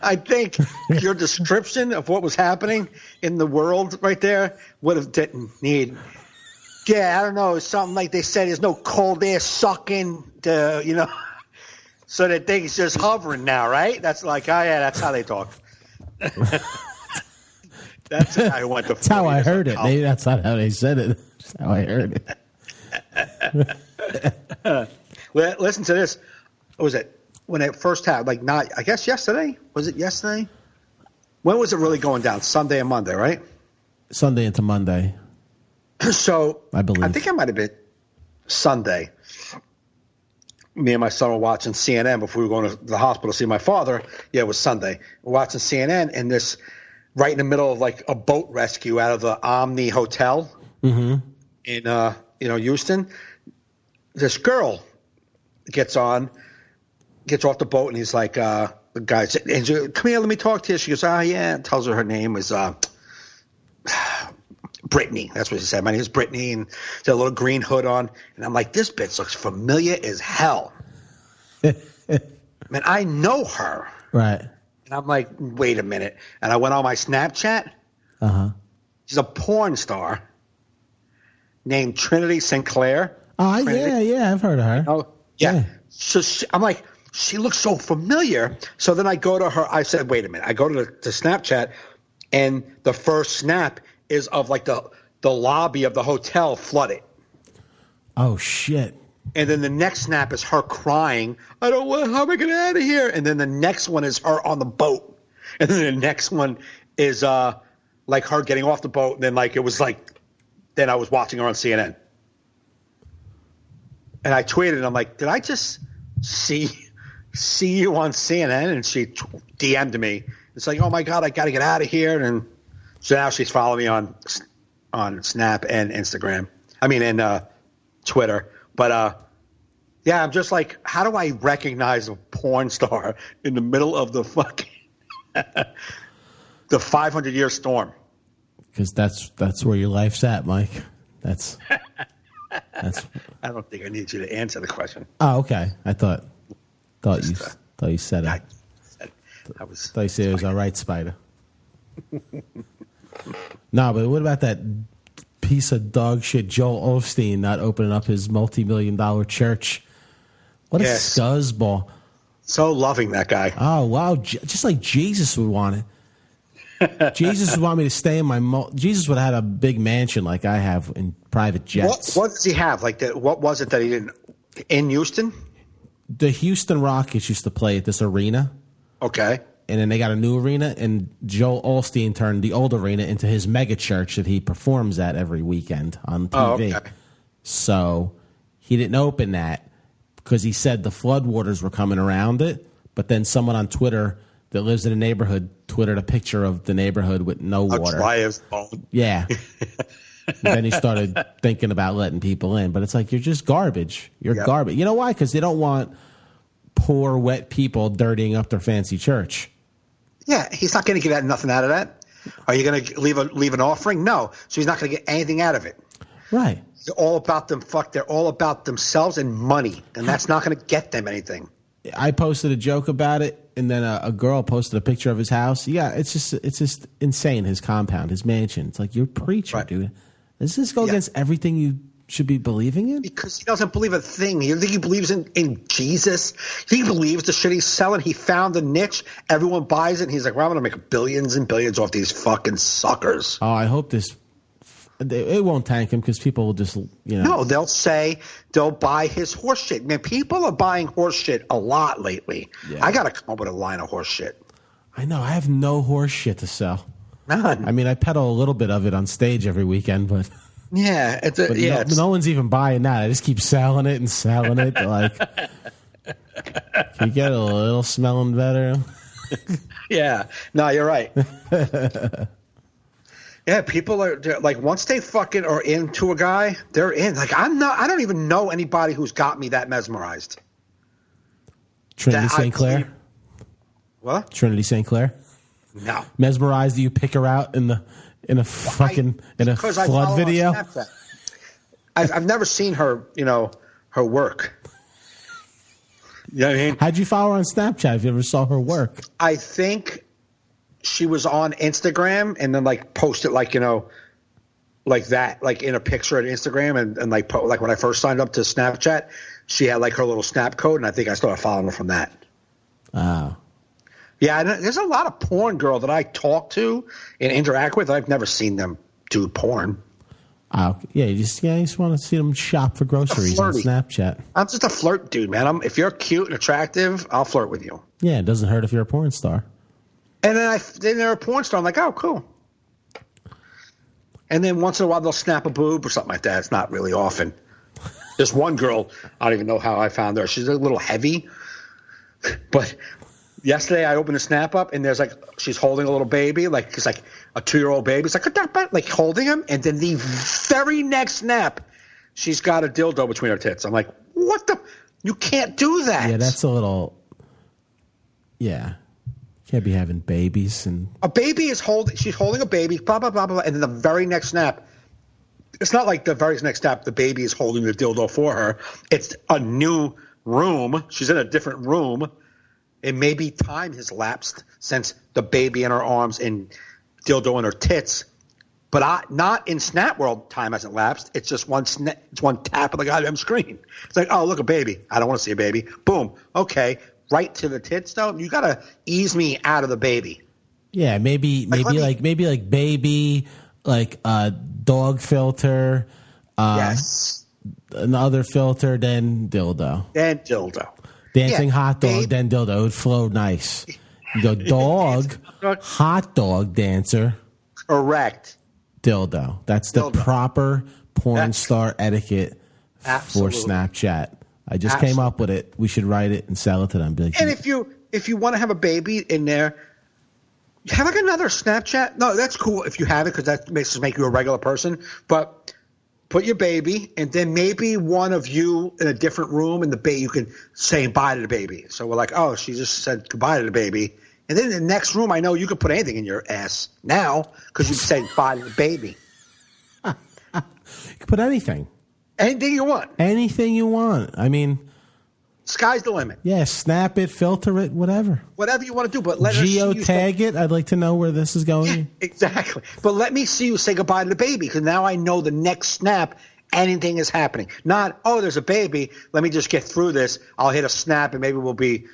[SPEAKER 1] I think your description of what was happening in the world right there would have didn't need. Yeah, I don't know. Something like they said there's no cold air sucking to, so that thing's just hovering now, right? That's like, oh yeah, that's how they talk. That's how I went to.
[SPEAKER 2] That's how I heard it. Maybe that's not how they said it. That's how I heard
[SPEAKER 1] it. Well, listen to this. What was it? When it first happened, I guess yesterday? Was it yesterday? When was it really going down? Sunday and Monday, right?
[SPEAKER 2] Sunday into Monday.
[SPEAKER 1] So
[SPEAKER 2] I
[SPEAKER 1] think it might have been Sunday. Me and my son were watching CNN before we were going to the hospital to see my father. Yeah, it was Sunday. We're watching CNN, and this right in the middle of like a boat rescue out of the Omni Hotel in Houston. This girl gets off the boat, and he's like, the guy said, come here, let me talk to you. She goes, yeah. Tells her name is Brittany. That's what she said. My name is Brittany, and she had a little green hood on. And I'm like, this bitch looks familiar as hell. Man, I know her.
[SPEAKER 2] Right.
[SPEAKER 1] And I'm like, wait a minute. And I went on my Snapchat.
[SPEAKER 2] Uh-huh.
[SPEAKER 1] She's a porn star named Trinity Sinclair.
[SPEAKER 2] Oh, yeah, I've heard of her.
[SPEAKER 1] Oh, yeah. So I'm like, she looks so familiar. So then I go to her. I said, wait a minute. I go to the Snapchat, and the first snap is of like the lobby of the hotel flooded.
[SPEAKER 2] Oh, shit.
[SPEAKER 1] And then the next snap is her crying. How am I going to get out of here? And then the next one is her on the boat. And then the next one is like her getting off the boat. And then like it was like, then I was watching her on CNN. And I tweeted, I'm like, did I just see you on CNN? And she DM'd me. It's like, oh my God, I got to get out of here. And so now she's following me on Snap and Instagram. I mean, and Twitter. But yeah, I'm just like, how do I recognize a porn star in the middle of the fucking the 500-year storm?
[SPEAKER 2] Because that's where your life's at, Mike. That's.
[SPEAKER 1] I don't think I need you to answer the question.
[SPEAKER 2] Oh, okay. I thought you said it. Thought you said it was all right, Spider. No, but what about that piece of dog shit Joel Osteen not opening up his multi-million-dollar church. What a scuzzball.
[SPEAKER 1] So loving that guy.
[SPEAKER 2] Oh, wow. Just like Jesus would want it. Jesus would want me to stay in my... Jesus would have had a big mansion like I have in private jets.
[SPEAKER 1] What does he have? Like, what was it that he didn't... In Houston?
[SPEAKER 2] The Houston Rockets used to play at this arena.
[SPEAKER 1] Okay.
[SPEAKER 2] And then they got a new arena, and Joel Osteen turned the old arena into his mega church that he performs at every weekend on TV.
[SPEAKER 1] Oh, okay.
[SPEAKER 2] So he didn't open that because he said the floodwaters were coming around it. But then someone on Twitter that lives in the neighborhood twittered a picture of the neighborhood with no water.
[SPEAKER 1] Dry as bone.
[SPEAKER 2] Yeah. Then he started thinking about letting people in. But it's like, you're just garbage. You're garbage. You know why? Because they don't want poor, wet people dirtying up their fancy church.
[SPEAKER 1] Yeah, he's not going to get nothing out of that. Are you going to leave an offering? No. So he's not going to get anything out of it.
[SPEAKER 2] Right.
[SPEAKER 1] They're all about them. They're all about themselves and money, and that's not going to get them anything.
[SPEAKER 2] I posted a joke about it, and then a girl posted a picture of his house. Yeah, it's just insane. His compound, his mansion. It's like, you're a preacher, dude. Does this go against everything you should be believing in? Because
[SPEAKER 1] he doesn't believe a thing. You think he believes in Jesus? He believes the shit he's selling. He found a niche. Everyone buys it. And he's like, well, I'm going to make billions and billions off these fucking suckers.
[SPEAKER 2] Oh, I hope it won't tank him because people will just,
[SPEAKER 1] No, they'll buy his horse shit. Man, people are buying horse shit a lot lately. Yeah. I got to come up with a line of horse shit.
[SPEAKER 2] I know. I have no horse shit to sell.
[SPEAKER 1] None.
[SPEAKER 2] I mean, I peddle a little bit of it on stage every weekend, but...
[SPEAKER 1] Yeah,
[SPEAKER 2] no one's even buying that. I just keep selling it and selling it. Like, can you get a little smelling better?
[SPEAKER 1] Yeah, no, you're right. Yeah, people are like, once they fucking are into a guy, they're in. Like, I don't even know anybody who's got me that mesmerized.
[SPEAKER 2] Trinity St. Clair.
[SPEAKER 1] What?
[SPEAKER 2] Trinity St. Clair.
[SPEAKER 1] No.
[SPEAKER 2] Mesmerized? Do you pick her out in a flood video?
[SPEAKER 1] I've never seen her, her work. You know what I mean?
[SPEAKER 2] How'd you follow her on Snapchat if you ever saw her work?
[SPEAKER 1] I think she was on Instagram and then posted like that, like in a picture on Instagram and like when I first signed up to Snapchat, she had like her little snap code and I think I started following her from that.
[SPEAKER 2] Oh.
[SPEAKER 1] Yeah, there's a lot of porn girl that I talk to and interact with. I've never seen them do porn.
[SPEAKER 2] You just want to see them shop for groceries on Snapchat.
[SPEAKER 1] I'm just a flirt dude, man. If you're cute and attractive, I'll flirt with you.
[SPEAKER 2] Yeah, it doesn't hurt if you're a porn star.
[SPEAKER 1] And then they're a porn star. I'm like, oh, cool. And then once in a while they'll snap a boob or something like that. It's not really often. There's one girl, I don't even know how I found her. She's a little heavy, but yesterday I opened a snap up and there's she's holding a little baby, it's like a 2-year-old baby. It's like holding him. And then the very next snap, she's got a dildo between her tits. I'm like, what the? You can't do that.
[SPEAKER 2] Yeah, that's a little. Yeah. Can't be having babies. And
[SPEAKER 1] a baby she's holding a baby, blah, blah, blah, blah. And then the very next snap, it's not like the very next snap, the baby is holding the dildo for her. It's a new room. She's in a different room. And maybe time has lapsed since the baby in her arms and dildo in her tits. But not in Snap World, time hasn't lapsed. It's just one tap of the goddamn screen. It's like, oh, look, a baby. I don't want to see a baby. Boom. Okay. Right to the tits, though. You got to ease me out of the baby.
[SPEAKER 2] Yeah, maybe baby, like a dog filter.
[SPEAKER 1] Yes.
[SPEAKER 2] Another filter, then dildo. Dancing hot dog, then dildo. It would flow nice. You go dog, hot dog dancer.
[SPEAKER 1] Correct.
[SPEAKER 2] Dildo. That's the proper porn star etiquette for Snapchat. I just came up with it. We should write it and sell it to them.
[SPEAKER 1] And if you want to have a baby in there, have another Snapchat. No, that's cool if you have it because that make you a regular person. But put your baby, and then maybe one of you in a different room, and you can say bye to the baby. So we're like, oh, she just said goodbye to the baby. And then in the next room, I know you can put anything in your ass now because you said bye to the baby.
[SPEAKER 2] You can put anything.
[SPEAKER 1] Anything you want.
[SPEAKER 2] Anything you want. I mean,
[SPEAKER 1] Sky's the limit.
[SPEAKER 2] Yeah, snap it, filter it, whatever.
[SPEAKER 1] Whatever you want to do, but let her see you
[SPEAKER 2] geotag it. I'd like to know where this is going.
[SPEAKER 1] Yeah, exactly. But let me see you say goodbye to the baby, because now I know the next snap anything is happening. Not, oh, there's a baby. Let me just get through this. I'll hit a snap and maybe we'll be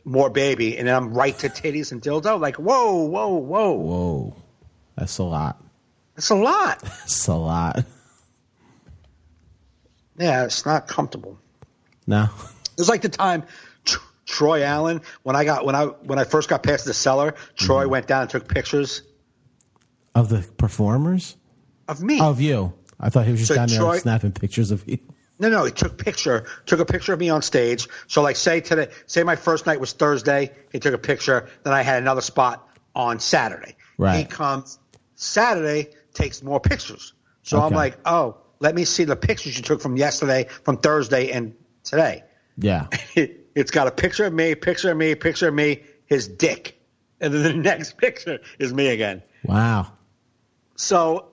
[SPEAKER 1] more baby. And then I'm right to titties and dildo. Like, whoa, whoa, whoa.
[SPEAKER 2] Whoa. That's a lot.
[SPEAKER 1] That's a lot.
[SPEAKER 2] That's a lot.
[SPEAKER 1] Yeah, it's not comfortable.
[SPEAKER 2] No.
[SPEAKER 1] It was like the time Troy Allen, when I first got past the cellar, Troy went down and took pictures.
[SPEAKER 2] Of the performers?
[SPEAKER 1] Of me.
[SPEAKER 2] Of you. I thought he was just down there
[SPEAKER 1] Troy,
[SPEAKER 2] snapping pictures of you.
[SPEAKER 1] No, he took a picture of me on stage. So like say my first night was Thursday, he took a picture, then I had another spot on Saturday.
[SPEAKER 2] Right.
[SPEAKER 1] He comes Saturday, takes more pictures. So
[SPEAKER 2] Okay.
[SPEAKER 1] I'm like, oh, let me see the pictures you took from yesterday, from Thursday and today.
[SPEAKER 2] Yeah.
[SPEAKER 1] It's got a picture of me, his dick. And then the next picture is me again.
[SPEAKER 2] Wow.
[SPEAKER 1] So,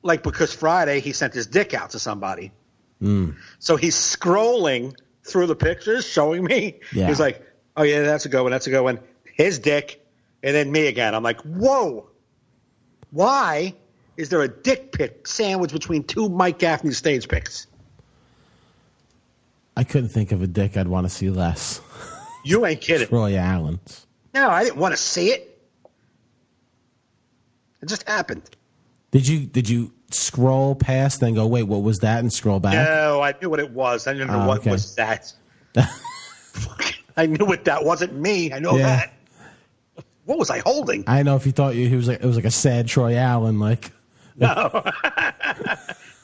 [SPEAKER 1] like, because Friday he sent his dick out to somebody. So he's scrolling through the pictures, showing me.
[SPEAKER 2] Yeah.
[SPEAKER 1] He's like, oh, yeah, that's a good one. His dick, and then me again. I'm like, whoa. Why is there a dick pic sandwiched between two Mike Gaffney stage pics?
[SPEAKER 2] I couldn't think of a dick I'd want to see less.
[SPEAKER 1] You ain't kidding.
[SPEAKER 2] Troy Allen's.
[SPEAKER 1] No, I didn't want to see it. It just happened.
[SPEAKER 2] Did you scroll past and go, wait, what was that, and scroll back?
[SPEAKER 1] No, I knew what it was. I didn't know what
[SPEAKER 2] okay.
[SPEAKER 1] was that. I knew what that wasn't me. I know
[SPEAKER 2] Yeah.
[SPEAKER 1] that. What was I holding?
[SPEAKER 2] I know if you thought it was like a sad Troy Allen, like.
[SPEAKER 1] No.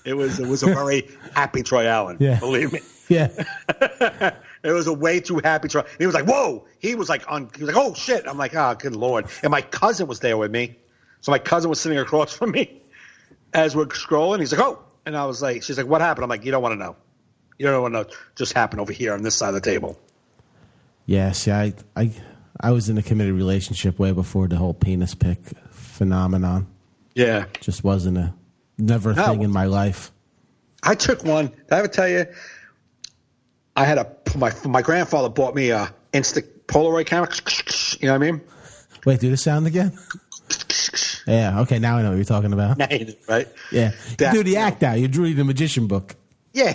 [SPEAKER 1] It was a very happy Troy Allen.
[SPEAKER 2] Yeah.
[SPEAKER 1] Believe me.
[SPEAKER 2] Yeah.
[SPEAKER 1] It was a way too happy Troy. He was like, whoa. He was like, oh shit. I'm like, oh, good Lord. And my cousin was there with me. So my cousin was sitting across from me as we're scrolling. He's like, oh. And I was like, she's like, what happened? I'm like, you don't want to know. You don't want to know. Just happened over here on this side of the table.
[SPEAKER 2] Yeah, see, I was in a committed relationship way before the whole penis pic phenomenon.
[SPEAKER 1] Yeah.
[SPEAKER 2] Just wasn't never a thing in my life.
[SPEAKER 1] I took one. Did I ever tell you? I had my grandfather bought me a instant Polaroid camera. You know what I mean?
[SPEAKER 2] Wait, do the sound again? Yeah, okay, now I know what you're talking about.
[SPEAKER 1] Right?
[SPEAKER 2] Yeah. You do the act out. You drew the magician book.
[SPEAKER 1] Yeah.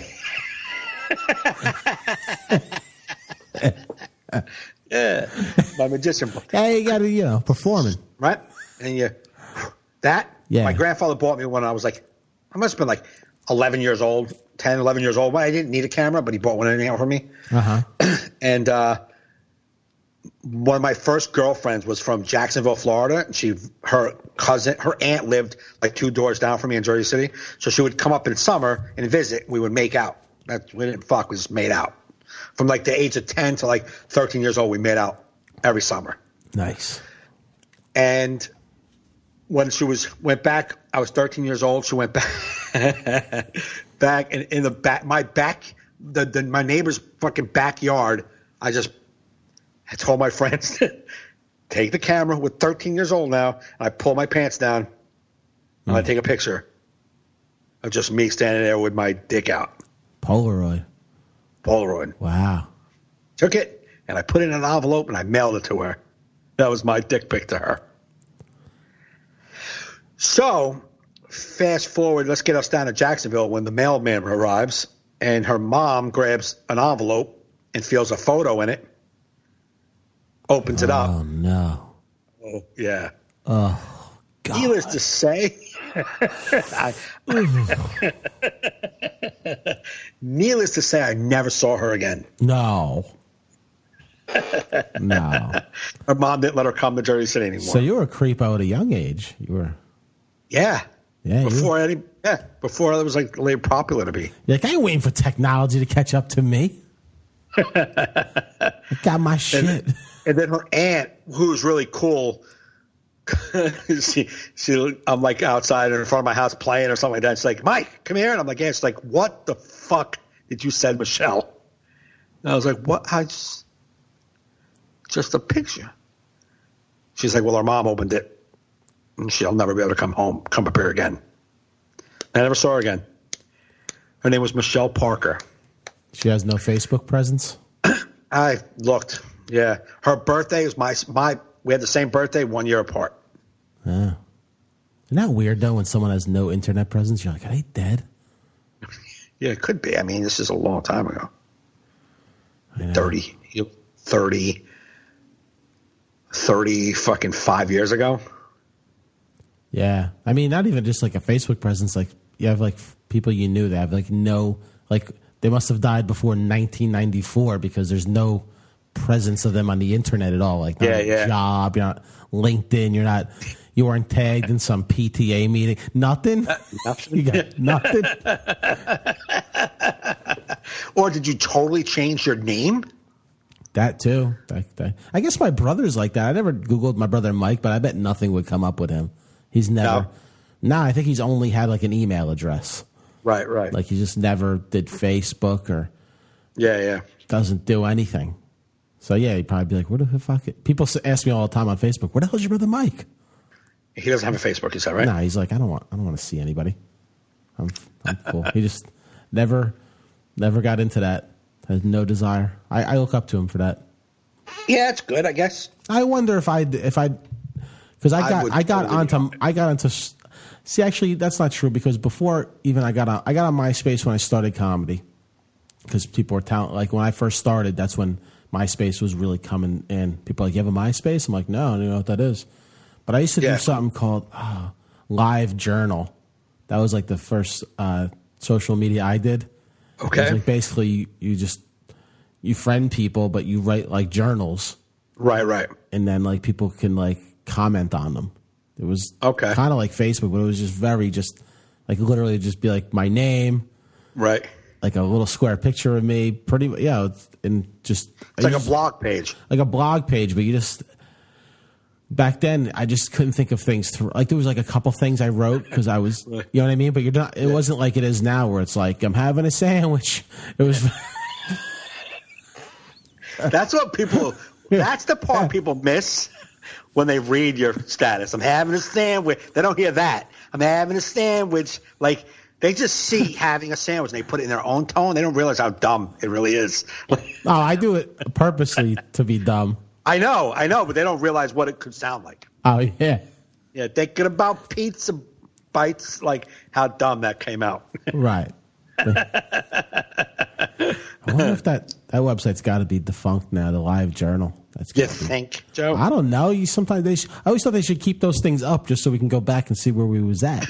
[SPEAKER 1] Yeah. My magician book.
[SPEAKER 2] Yeah, you got to, performing.
[SPEAKER 1] Right? And
[SPEAKER 2] Yeah.
[SPEAKER 1] My grandfather bought me one. I was like, I must have been like 11 years old, 10, 11 years old. Well, I didn't need a camera, but he bought one anyhow for me.
[SPEAKER 2] Uh-huh.
[SPEAKER 1] And one of my first girlfriends was from Jacksonville, Florida. And her aunt lived like 2 doors down from me in Jersey City. So she would come up in summer and visit. We would make out. We didn't fuck. We just made out. From like the age of 10 to like 13 years old, we made out every summer.
[SPEAKER 2] Nice.
[SPEAKER 1] And when she went back, I was 13 years old. She went back back in the back, my neighbor's fucking backyard. I told my friends to take the camera. We're 13 years old now. And I pull my pants down and I take a picture of just me standing there with my dick out.
[SPEAKER 2] Polaroid.
[SPEAKER 1] Wow. Took it and I put it in an envelope and I mailed it to her. That was my dick pic to her. So, fast forward, let's get us down to Jacksonville when the mailman arrives, and her mom grabs an envelope and feels a photo in it, opens it up.
[SPEAKER 2] Oh, no.
[SPEAKER 1] Oh, yeah.
[SPEAKER 2] Oh, God.
[SPEAKER 1] Needless to say, I never saw her again.
[SPEAKER 2] No. No.
[SPEAKER 1] Her mom didn't let her come to Jersey City anymore.
[SPEAKER 2] So you were a creep out at a young age. You were.
[SPEAKER 1] Yeah.
[SPEAKER 2] Yeah.
[SPEAKER 1] Before it was like really popular to be.
[SPEAKER 2] You're like, I ain't waiting for technology to catch up to me. I got my shit.
[SPEAKER 1] And then her aunt, who was really cool, I'm like outside in front of my house playing or something like that. She's like, Mike, come here. And I'm like, yeah. She's like, what the fuck did you send Michelle? And I was like, what? Just a picture. She's like, well, her mom opened it. And she'll never be able to come up here again. I never saw her again. Her name was Michelle Parker.
[SPEAKER 2] She has no Facebook presence?
[SPEAKER 1] I looked. Yeah, her birthday is my. We had the same birthday, 1 year apart.
[SPEAKER 2] Isn't that weird though? When someone has no internet presence, you're like, are they dead?
[SPEAKER 1] Yeah, it could be. I mean, this is a long time ago. 30 fucking 5 years ago.
[SPEAKER 2] Yeah. I mean, not even just like a Facebook presence. Like you have like people you knew that have like no, like they must have died before 1994 because there's no presence of them on the internet at all. Like not a job, you're not LinkedIn, you weren't tagged in some PTA meeting. Nothing?
[SPEAKER 1] Nothing.
[SPEAKER 2] You got nothing?
[SPEAKER 1] Or did you totally change your name?
[SPEAKER 2] That too. I guess my brother's like that. I never Googled my brother Mike, but I bet nothing would come up with him. He's never. No, I think he's only had like an email address.
[SPEAKER 1] Right.
[SPEAKER 2] Like he just never did Facebook or.
[SPEAKER 1] Yeah.
[SPEAKER 2] Doesn't do anything. So yeah, he'd probably be like, "Where the fuck?" People ask me all the time on Facebook, "Where the hell's your brother Mike?"
[SPEAKER 1] He doesn't have a Facebook. Is that right?
[SPEAKER 2] Nah, he's like, I don't want to see anybody. I'm cool. He just never got into that. Has no desire. I look up to him for that.
[SPEAKER 1] Yeah, it's good, I guess.
[SPEAKER 2] I wonder if I because I got onto. See, actually, that's not true because before even I got on MySpace when I started comedy because people were telling, like when I first started, that's when MySpace was really coming in. People are like, you have a MySpace? I'm like, no, I don't even know what that is. But I used to do something called Live Journal. That was like the first social media I did.
[SPEAKER 1] Okay.
[SPEAKER 2] It was like basically you friend people, but you write like journals.
[SPEAKER 1] Right.
[SPEAKER 2] And then like people can like comment on them. It was kind of like Facebook, but it was just like literally just be like my name.
[SPEAKER 1] Right.
[SPEAKER 2] Like a little square picture of me. It's
[SPEAKER 1] like a blog page.
[SPEAKER 2] Like a blog page, but you just... Back then, I just couldn't think of things to like. There was like a couple things I wrote because I was, you know what I mean. But you're not. It wasn't like it is now, where it's like I'm having a sandwich. It was.
[SPEAKER 1] That's what people. That's the part people miss when they read your status. I'm having a sandwich. They don't hear that. I'm having a sandwich. Like they just see having a sandwich and they put it in their own tone. They don't realize how dumb it really is.
[SPEAKER 2] I do it purposely to be dumb.
[SPEAKER 1] I know, but they don't realize what it could sound like.
[SPEAKER 2] Oh, yeah.
[SPEAKER 1] Yeah, thinking about pizza bites, like how dumb that came out.
[SPEAKER 2] Right. I wonder if that website's got to be defunct now, the Live Journal.
[SPEAKER 1] You think, Joe?
[SPEAKER 2] I don't know. I always thought they should keep those things up just so we can go back and see where we was at.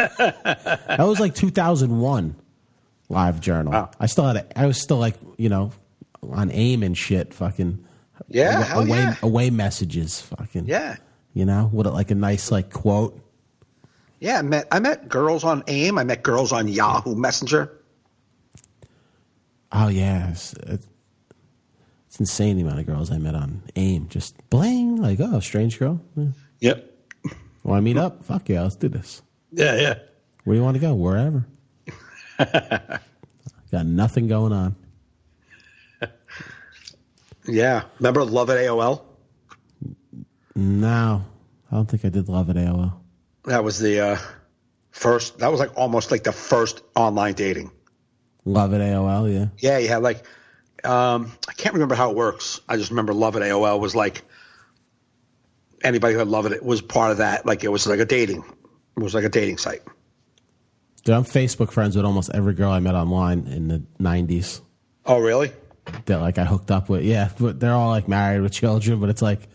[SPEAKER 2] That was like 2001, Live Journal. Wow. I was still like, on AIM and shit, fucking away messages, fucking with like a nice like quote.
[SPEAKER 1] Yeah, I met girls on AIM. I met girls on Yahoo Messenger.
[SPEAKER 2] Oh yeah, it's insane the amount of girls I met on AIM. Just bling, like strange girl. Yeah.
[SPEAKER 1] Yep.
[SPEAKER 2] Want to meet up? Fuck yeah, let's do this.
[SPEAKER 1] Yeah.
[SPEAKER 2] Where do you want to go? Wherever. Got nothing going on.
[SPEAKER 1] Yeah. Remember Love at AOL?
[SPEAKER 2] No. I don't think I did Love at AOL.
[SPEAKER 1] That was the first. That was like almost like the first online dating.
[SPEAKER 2] Love at AOL, yeah.
[SPEAKER 1] Yeah, you had like I can't remember how it works. I just remember Love at AOL was like anybody who had Love It was part of that. Like it was like a dating. It was like a dating site.
[SPEAKER 2] Dude, I'm Facebook friends with almost every girl I met online in the 90s.
[SPEAKER 1] Oh, really?
[SPEAKER 2] That like I hooked up with. Yeah, but they're all like married with children, but it's like,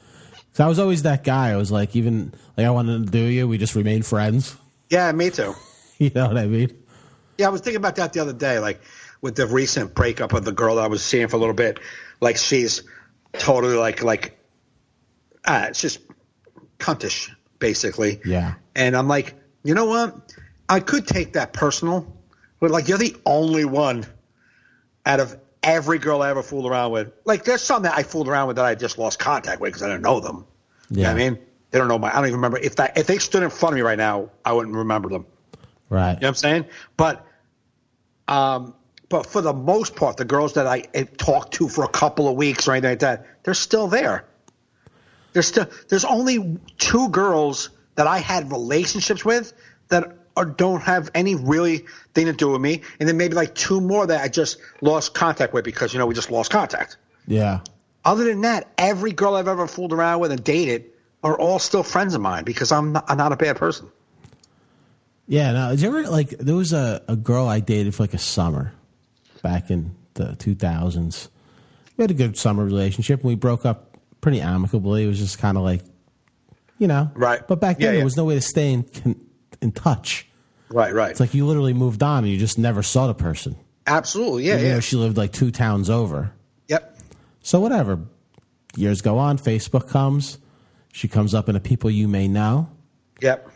[SPEAKER 2] so I was always that guy. I was like, even like I wanted to do you, we just remained friends.
[SPEAKER 1] Yeah, me too.
[SPEAKER 2] You know what I mean?
[SPEAKER 1] Yeah, I was thinking about that the other day, like with the recent breakup of the girl that I was seeing for a little bit. Like she's totally like it's just cuntish, basically.
[SPEAKER 2] Yeah.
[SPEAKER 1] And I'm like, you know what? I could take that personal, but like you're the only one out of every girl I ever fooled around with. Like there's some that I fooled around with that I just lost contact with because I didn't know them. Yeah. You know what I mean? They don't know I don't even remember if they stood in front of me right now, I wouldn't remember them.
[SPEAKER 2] Right.
[SPEAKER 1] You know what I'm saying? But for the most part, the girls that I talked to for a couple of weeks or anything like that, they're still there. There's only 2 girls that I had relationships with that or don't have any really thing to do with me, and then maybe like 2 more that I just lost contact with because we just lost contact.
[SPEAKER 2] Yeah.
[SPEAKER 1] Other than that, every girl I've ever fooled around with and dated are all still friends of mine because I'm not a bad person.
[SPEAKER 2] Yeah. No, did you ever there was a girl I dated for like a summer back in the 2000s. We had a good summer relationship and we broke up pretty amicably. It was just kind of like,
[SPEAKER 1] Right.
[SPEAKER 2] But back then there was no way to stay in touch.
[SPEAKER 1] Right.
[SPEAKER 2] It's like you literally moved on and you just never saw the person.
[SPEAKER 1] Absolutely. Yeah.
[SPEAKER 2] Even though she lived like 2 towns over.
[SPEAKER 1] Yep.
[SPEAKER 2] So whatever. Years go on. Facebook comes. She comes up in a people you may know.
[SPEAKER 1] Yep.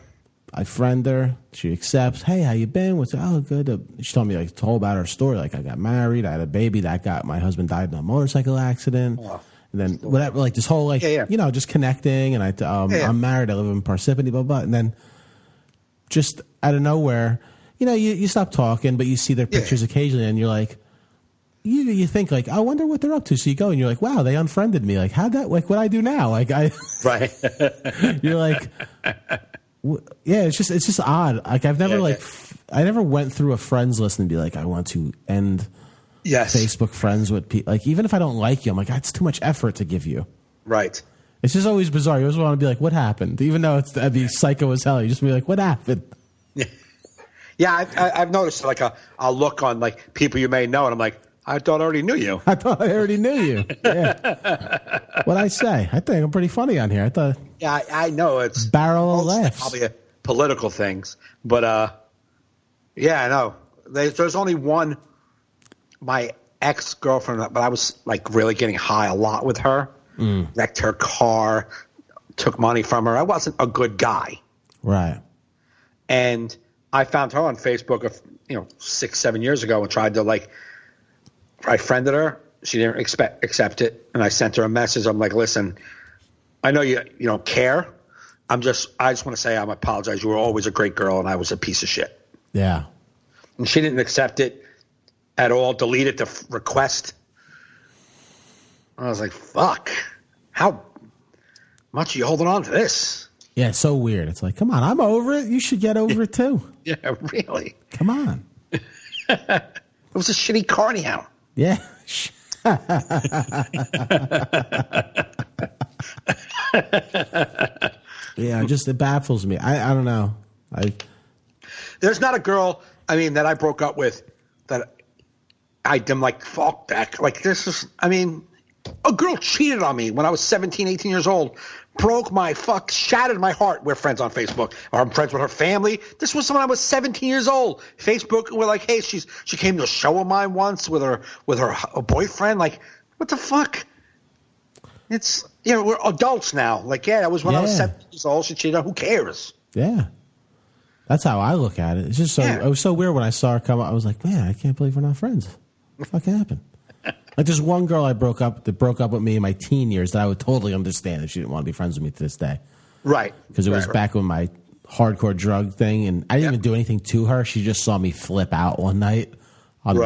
[SPEAKER 2] I friend her. She accepts. Hey, how you been? Good. She told me told about her story. Like I got married. I had a baby. My husband died in a motorcycle accident.
[SPEAKER 1] Oh.
[SPEAKER 2] And then whatever, this whole just connecting. And I'm married. I live in Parsippany, blah, blah. And then just out of nowhere, you stop talking, but you see their pictures occasionally and you're like, you think I wonder what they're up to. So you go and you're like, wow, they unfriended me. Like, how'd that, what I do now? Right. You're like, yeah, it's just odd. Like I've never I never went through a friends list and be like, I want to end Facebook friends with people. Like, even if I don't like you, I'm like, that's too much effort to give you. Right. It's just always bizarre. You always want to be like, what happened? Even though that'd be psycho as hell. You just be like, what happened?
[SPEAKER 1] Yeah, I've noticed a look on people you may know, and I'm like, I thought I already knew you.
[SPEAKER 2] I thought I already knew you. Yeah. What'd I say? I think I'm pretty funny on here. I thought.
[SPEAKER 1] Yeah, I know it's
[SPEAKER 2] barrel of laughs.
[SPEAKER 1] Probably political things, but yeah, I know. There's only one. My ex-girlfriend, but I was really getting high a lot with her. Wrecked her car, took money from her. I wasn't a good guy. Right. And I found her on Facebook 6-7 years ago and tried to I friended her. She didn't accept it, and I sent her a message. I'm like, listen, I know you don't care. I just want to say I apologize. You were always a great girl, and I was a piece of shit. Yeah. And she didn't accept it at all. Deleted the request. I was like, fuck. How much are you holding on to this?
[SPEAKER 2] Yeah, it's so weird. It's like, come on, I'm over it. You should get over it too.
[SPEAKER 1] Yeah, really.
[SPEAKER 2] Come on.
[SPEAKER 1] It was a shitty car anyhow.
[SPEAKER 2] Yeah. Yeah, it baffles me. I don't know.
[SPEAKER 1] There's not a girl, that I broke up with that I'm like, fuck that. This is, a girl cheated on me when I was 17, 18 years old. Shattered my heart. We're friends on Facebook. Or I'm friends with her family. This was when I was 17 years old. Facebook, we're like, hey, she came to a show of mine once with her boyfriend. Like, what the fuck? It's, we're adults now. That was when I was 17 years old. She cheated on. Who cares?
[SPEAKER 2] Yeah. That's how I look at it. It's just it was so weird when I saw her come up. I was like, man, I can't believe we're not friends. What the fuck happened? There's one girl I broke up with me in my teen years that I would totally understand if she didn't want to be friends with me to this day. Right. Because it was back when my hardcore drug thing, and I didn't even do anything to her. She just saw me flip out one night on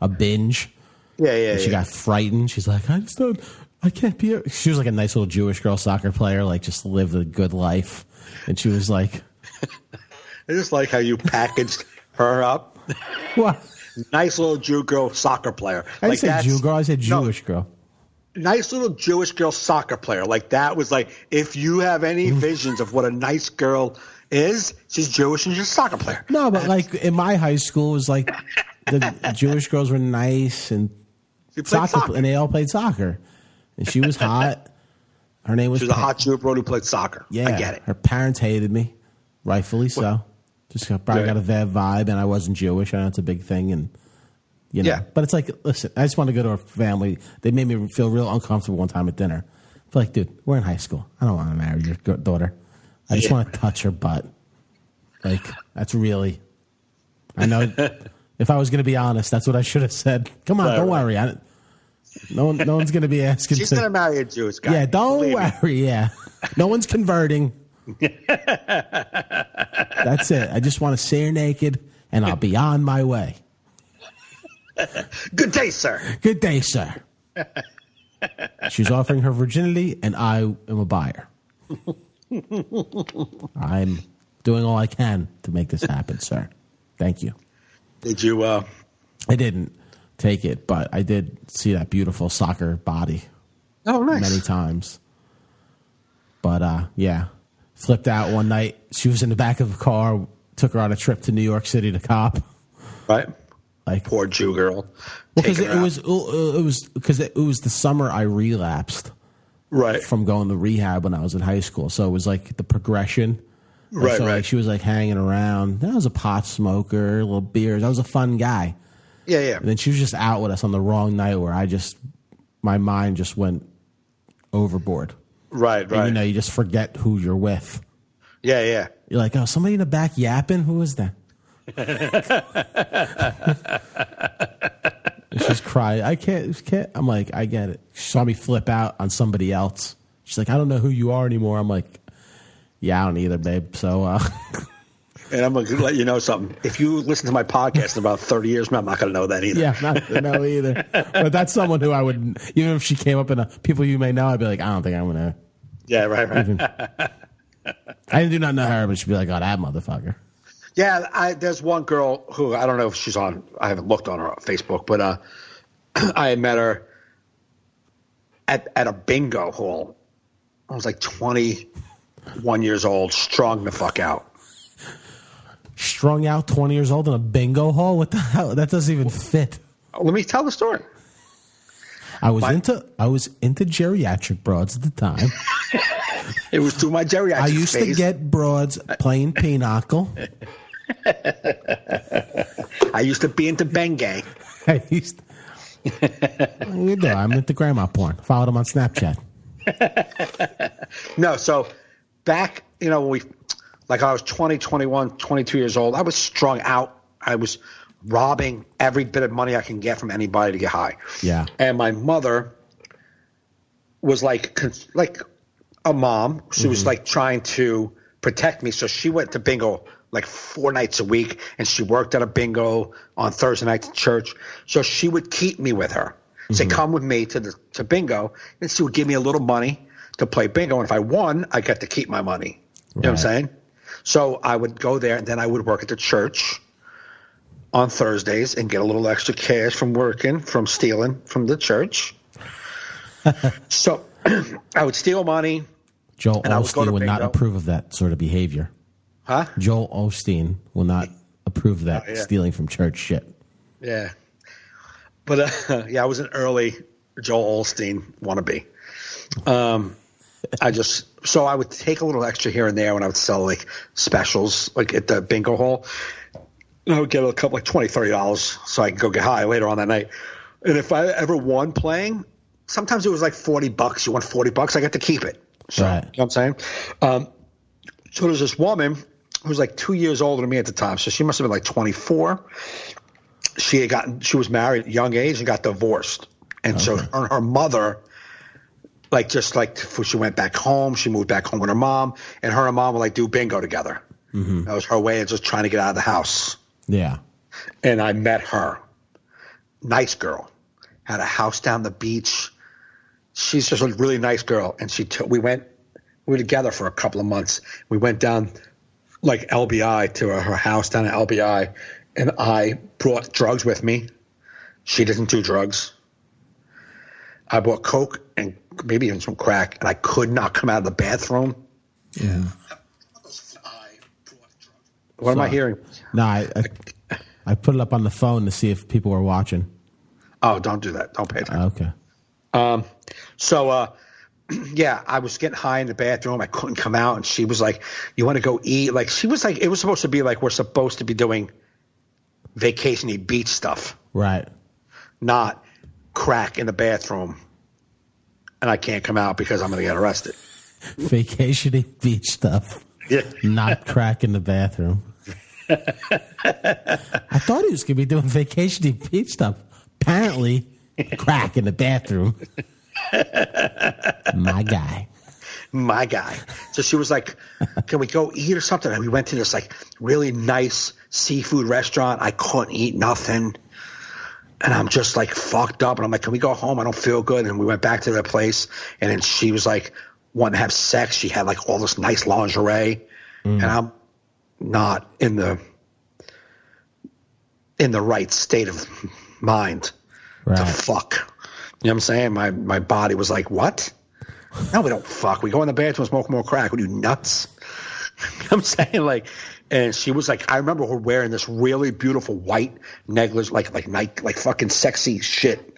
[SPEAKER 2] a binge. Yeah. And she got frightened. She's like, I can't be. She was like a nice little Jewish girl soccer player, just lived a good life. And she was like,
[SPEAKER 1] I just like how you packaged her up. What? Nice little Jew girl soccer player.
[SPEAKER 2] I didn't say Jew girl. I said Jewish girl.
[SPEAKER 1] Nice little Jewish girl soccer player. That was if you have any visions of what a nice girl is, she's Jewish and she's a soccer player.
[SPEAKER 2] No, but in my high school, it was the Jewish girls were nice and soccer, and they all played soccer. And she was hot. Her name was.
[SPEAKER 1] She was a hot Jew girl who played soccer. Yeah, I get it.
[SPEAKER 2] Her parents hated me, rightfully so. Just probably got a bad vibe, and I wasn't Jewish. I know it's a big thing, and Yeah. But it's listen, I just want to go to her family. They made me feel real uncomfortable one time at dinner. I dude, we're in high school. I don't want to marry your daughter. I just want to touch her butt. That's really. I know. If I was going to be honest, that's what I should have said. Come on, don't worry. No one's going to be asking.
[SPEAKER 1] She's going to marry a Jewish guy.
[SPEAKER 2] Yeah, don't worry. Yeah, no one's converting. That's it. I just want to see her naked, and I'll be on my way.
[SPEAKER 1] Good day, sir.
[SPEAKER 2] Good day, sir. She's offering her virginity, and I am a buyer. I'm doing all I can to make this happen, sir. Thank you.
[SPEAKER 1] Did you?
[SPEAKER 2] I didn't take it, but I did see that beautiful soccer body.
[SPEAKER 1] Oh, nice.
[SPEAKER 2] Many times. But, yeah. Flipped out one night. She was in the back of a car. Took her on a trip to New York City to cop.
[SPEAKER 1] Right.
[SPEAKER 2] Like,
[SPEAKER 1] poor Jew girl.
[SPEAKER 2] Because it was the summer I relapsed.
[SPEAKER 1] Right.
[SPEAKER 2] From going to rehab when I was in high school. So it was like the progression.
[SPEAKER 1] Right,
[SPEAKER 2] so
[SPEAKER 1] right.
[SPEAKER 2] Like she was like hanging around. I was a pot smoker, little beers. I was a fun guy.
[SPEAKER 1] Yeah, yeah.
[SPEAKER 2] And then she was just out with us on the wrong night where my mind just went overboard.
[SPEAKER 1] Right, right.
[SPEAKER 2] And, you just forget who you're with.
[SPEAKER 1] Yeah, yeah.
[SPEAKER 2] You're like, oh, somebody in the back yapping? Who is that? She's crying. I can't. I'm like, I get it. She saw me flip out on somebody else. She's like, I don't know who you are anymore. I'm like, yeah, I don't either, babe. So,
[SPEAKER 1] and I'm going to let you know something. If you listen to my podcast in about 30 years, I'm not going to know that either.
[SPEAKER 2] Yeah, I'm not going to know either. But that's someone who I would, even if she came up in people you may know, I'd be like, I don't think I'm going to.
[SPEAKER 1] Yeah, right.
[SPEAKER 2] I do not know her, but she'd be like, oh, that motherfucker.
[SPEAKER 1] Yeah, there's one girl who, I don't know if she's on, I haven't looked on her Facebook, but I met her at a bingo hall. I was like 21 years old, strung the fuck out.
[SPEAKER 2] Strung out, 20 years old in a bingo hall? What the hell? That doesn't even fit.
[SPEAKER 1] Let me tell the story.
[SPEAKER 2] I was into geriatric broads at the time.
[SPEAKER 1] It was through my geriatric
[SPEAKER 2] I used
[SPEAKER 1] phase.
[SPEAKER 2] to get broads playing pinochle.
[SPEAKER 1] I used to be into Bengay.
[SPEAKER 2] I'm into grandma porn. Followed him on Snapchat.
[SPEAKER 1] No, so back, when I was 20, 21, 22 years old, I was strung out. I was robbing every bit of money I can get from anybody to get high.
[SPEAKER 2] Yeah.
[SPEAKER 1] And my mother was like a mom. She was like trying to protect me. So she went to bingo like 4 nights a week, and she worked at a bingo on Thursday nights at church. So she would keep me with her. Say, come with me to bingo, and she would give me a little money to play bingo. And if I won, I got to keep my money. You know what I'm saying? So I would go there, and then I would work at the church on Thursdays and get a little extra cash from stealing from the church. So I would steal money.
[SPEAKER 2] Joel Osteen would not approve of that sort of behavior.
[SPEAKER 1] Huh?
[SPEAKER 2] Joel Osteen will not approve of that stealing from church shit.
[SPEAKER 1] Yeah. But, I was an early Joel Osteen wannabe. So I would take a little extra here and there when I would sell like specials, like at the bingo hall. And I would get a couple, like $20, $30 so I could go get high later on that night. And if I ever won playing, sometimes it was like $40. You won $40, I got to keep it. So,
[SPEAKER 2] right.
[SPEAKER 1] You know what I'm saying? So there's this woman who was like 2 years older than me at the time. So she must have been like 24. She was married at a young age and got divorced. And so her mother, she went back home. She moved back home with her mom, and her mom would do bingo together. Mm-hmm. That was her way of just trying to get out of the house.
[SPEAKER 2] Yeah.
[SPEAKER 1] And I met her. Nice girl. Had a house down the beach. She's just a really nice girl. And we were together for a couple of months. We went down LBI to her house down at LBI, and I brought drugs with me. She doesn't do drugs. I bought coke and maybe even some crack, and I could not come out of the bathroom.
[SPEAKER 2] Yeah.
[SPEAKER 1] What am I hearing?
[SPEAKER 2] No, I put it up on the phone to see if people were watching.
[SPEAKER 1] Oh, don't do that. Don't pay attention.
[SPEAKER 2] Okay.
[SPEAKER 1] I was getting high in the bathroom. I couldn't come out, and she was like, "You want to go eat?" She was like, it was supposed to be like we're supposed to be doing vacation-y beach stuff.
[SPEAKER 2] Right.
[SPEAKER 1] Not crack in the bathroom, and I can't come out because I'm going to get arrested.
[SPEAKER 2] Vacation-y beach stuff.
[SPEAKER 1] Yeah.
[SPEAKER 2] Not crack in the bathroom. I thought he was going to be doing vacation-y beach stuff. Apparently, crack in the bathroom. My guy. So she was like, can we go eat or something? And we went to this really nice seafood restaurant. I couldn't eat nothing. And I'm just fucked up. And I'm like, can we go home? I don't feel good. And we went back to their place. And then she was wanting to have sex. She had all this nice lingerie. And
[SPEAKER 1] not in the right state of mind to fuck. You know what I'm saying? My body was like, what? No, we don't fuck. We go in the bathroom and smoke more crack. What are you, nuts? You know what I'm saying? Like, and she was like, I remember her wearing this really beautiful white necklace, like fucking sexy shit.